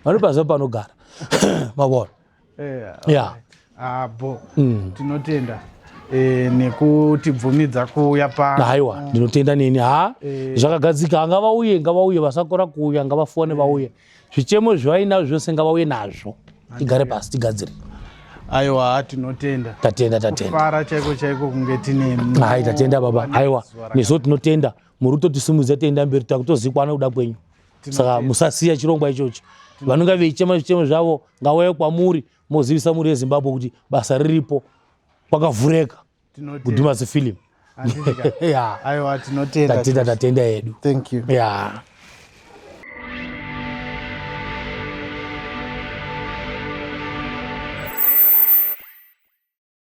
vanopaziva panogara mabona abo tinotenda nekutibvumidza kuuya haiwa ndinotenda neni zvakagadzika ngavauye vasakora kuuya ngavafone vauye zvichemo zvainazvo zvose ngavauye nazvo tigare pasi tigadzire aiwa tinotenda tatenda chaiko kunge tine hai tatenda baba aiwa nesu tinotenda muri kutotisimudza tenda mberi takutozikwana kuda kwenyu saka musasiya chirongwa ichocho vanonga veichema zvichemo zvavo ngauye kwamuri mozivisa muri yezimbabwe kuti basa riripo kwakavhureka kudhumasi film aiwa tinotenda tatenda yedu thank you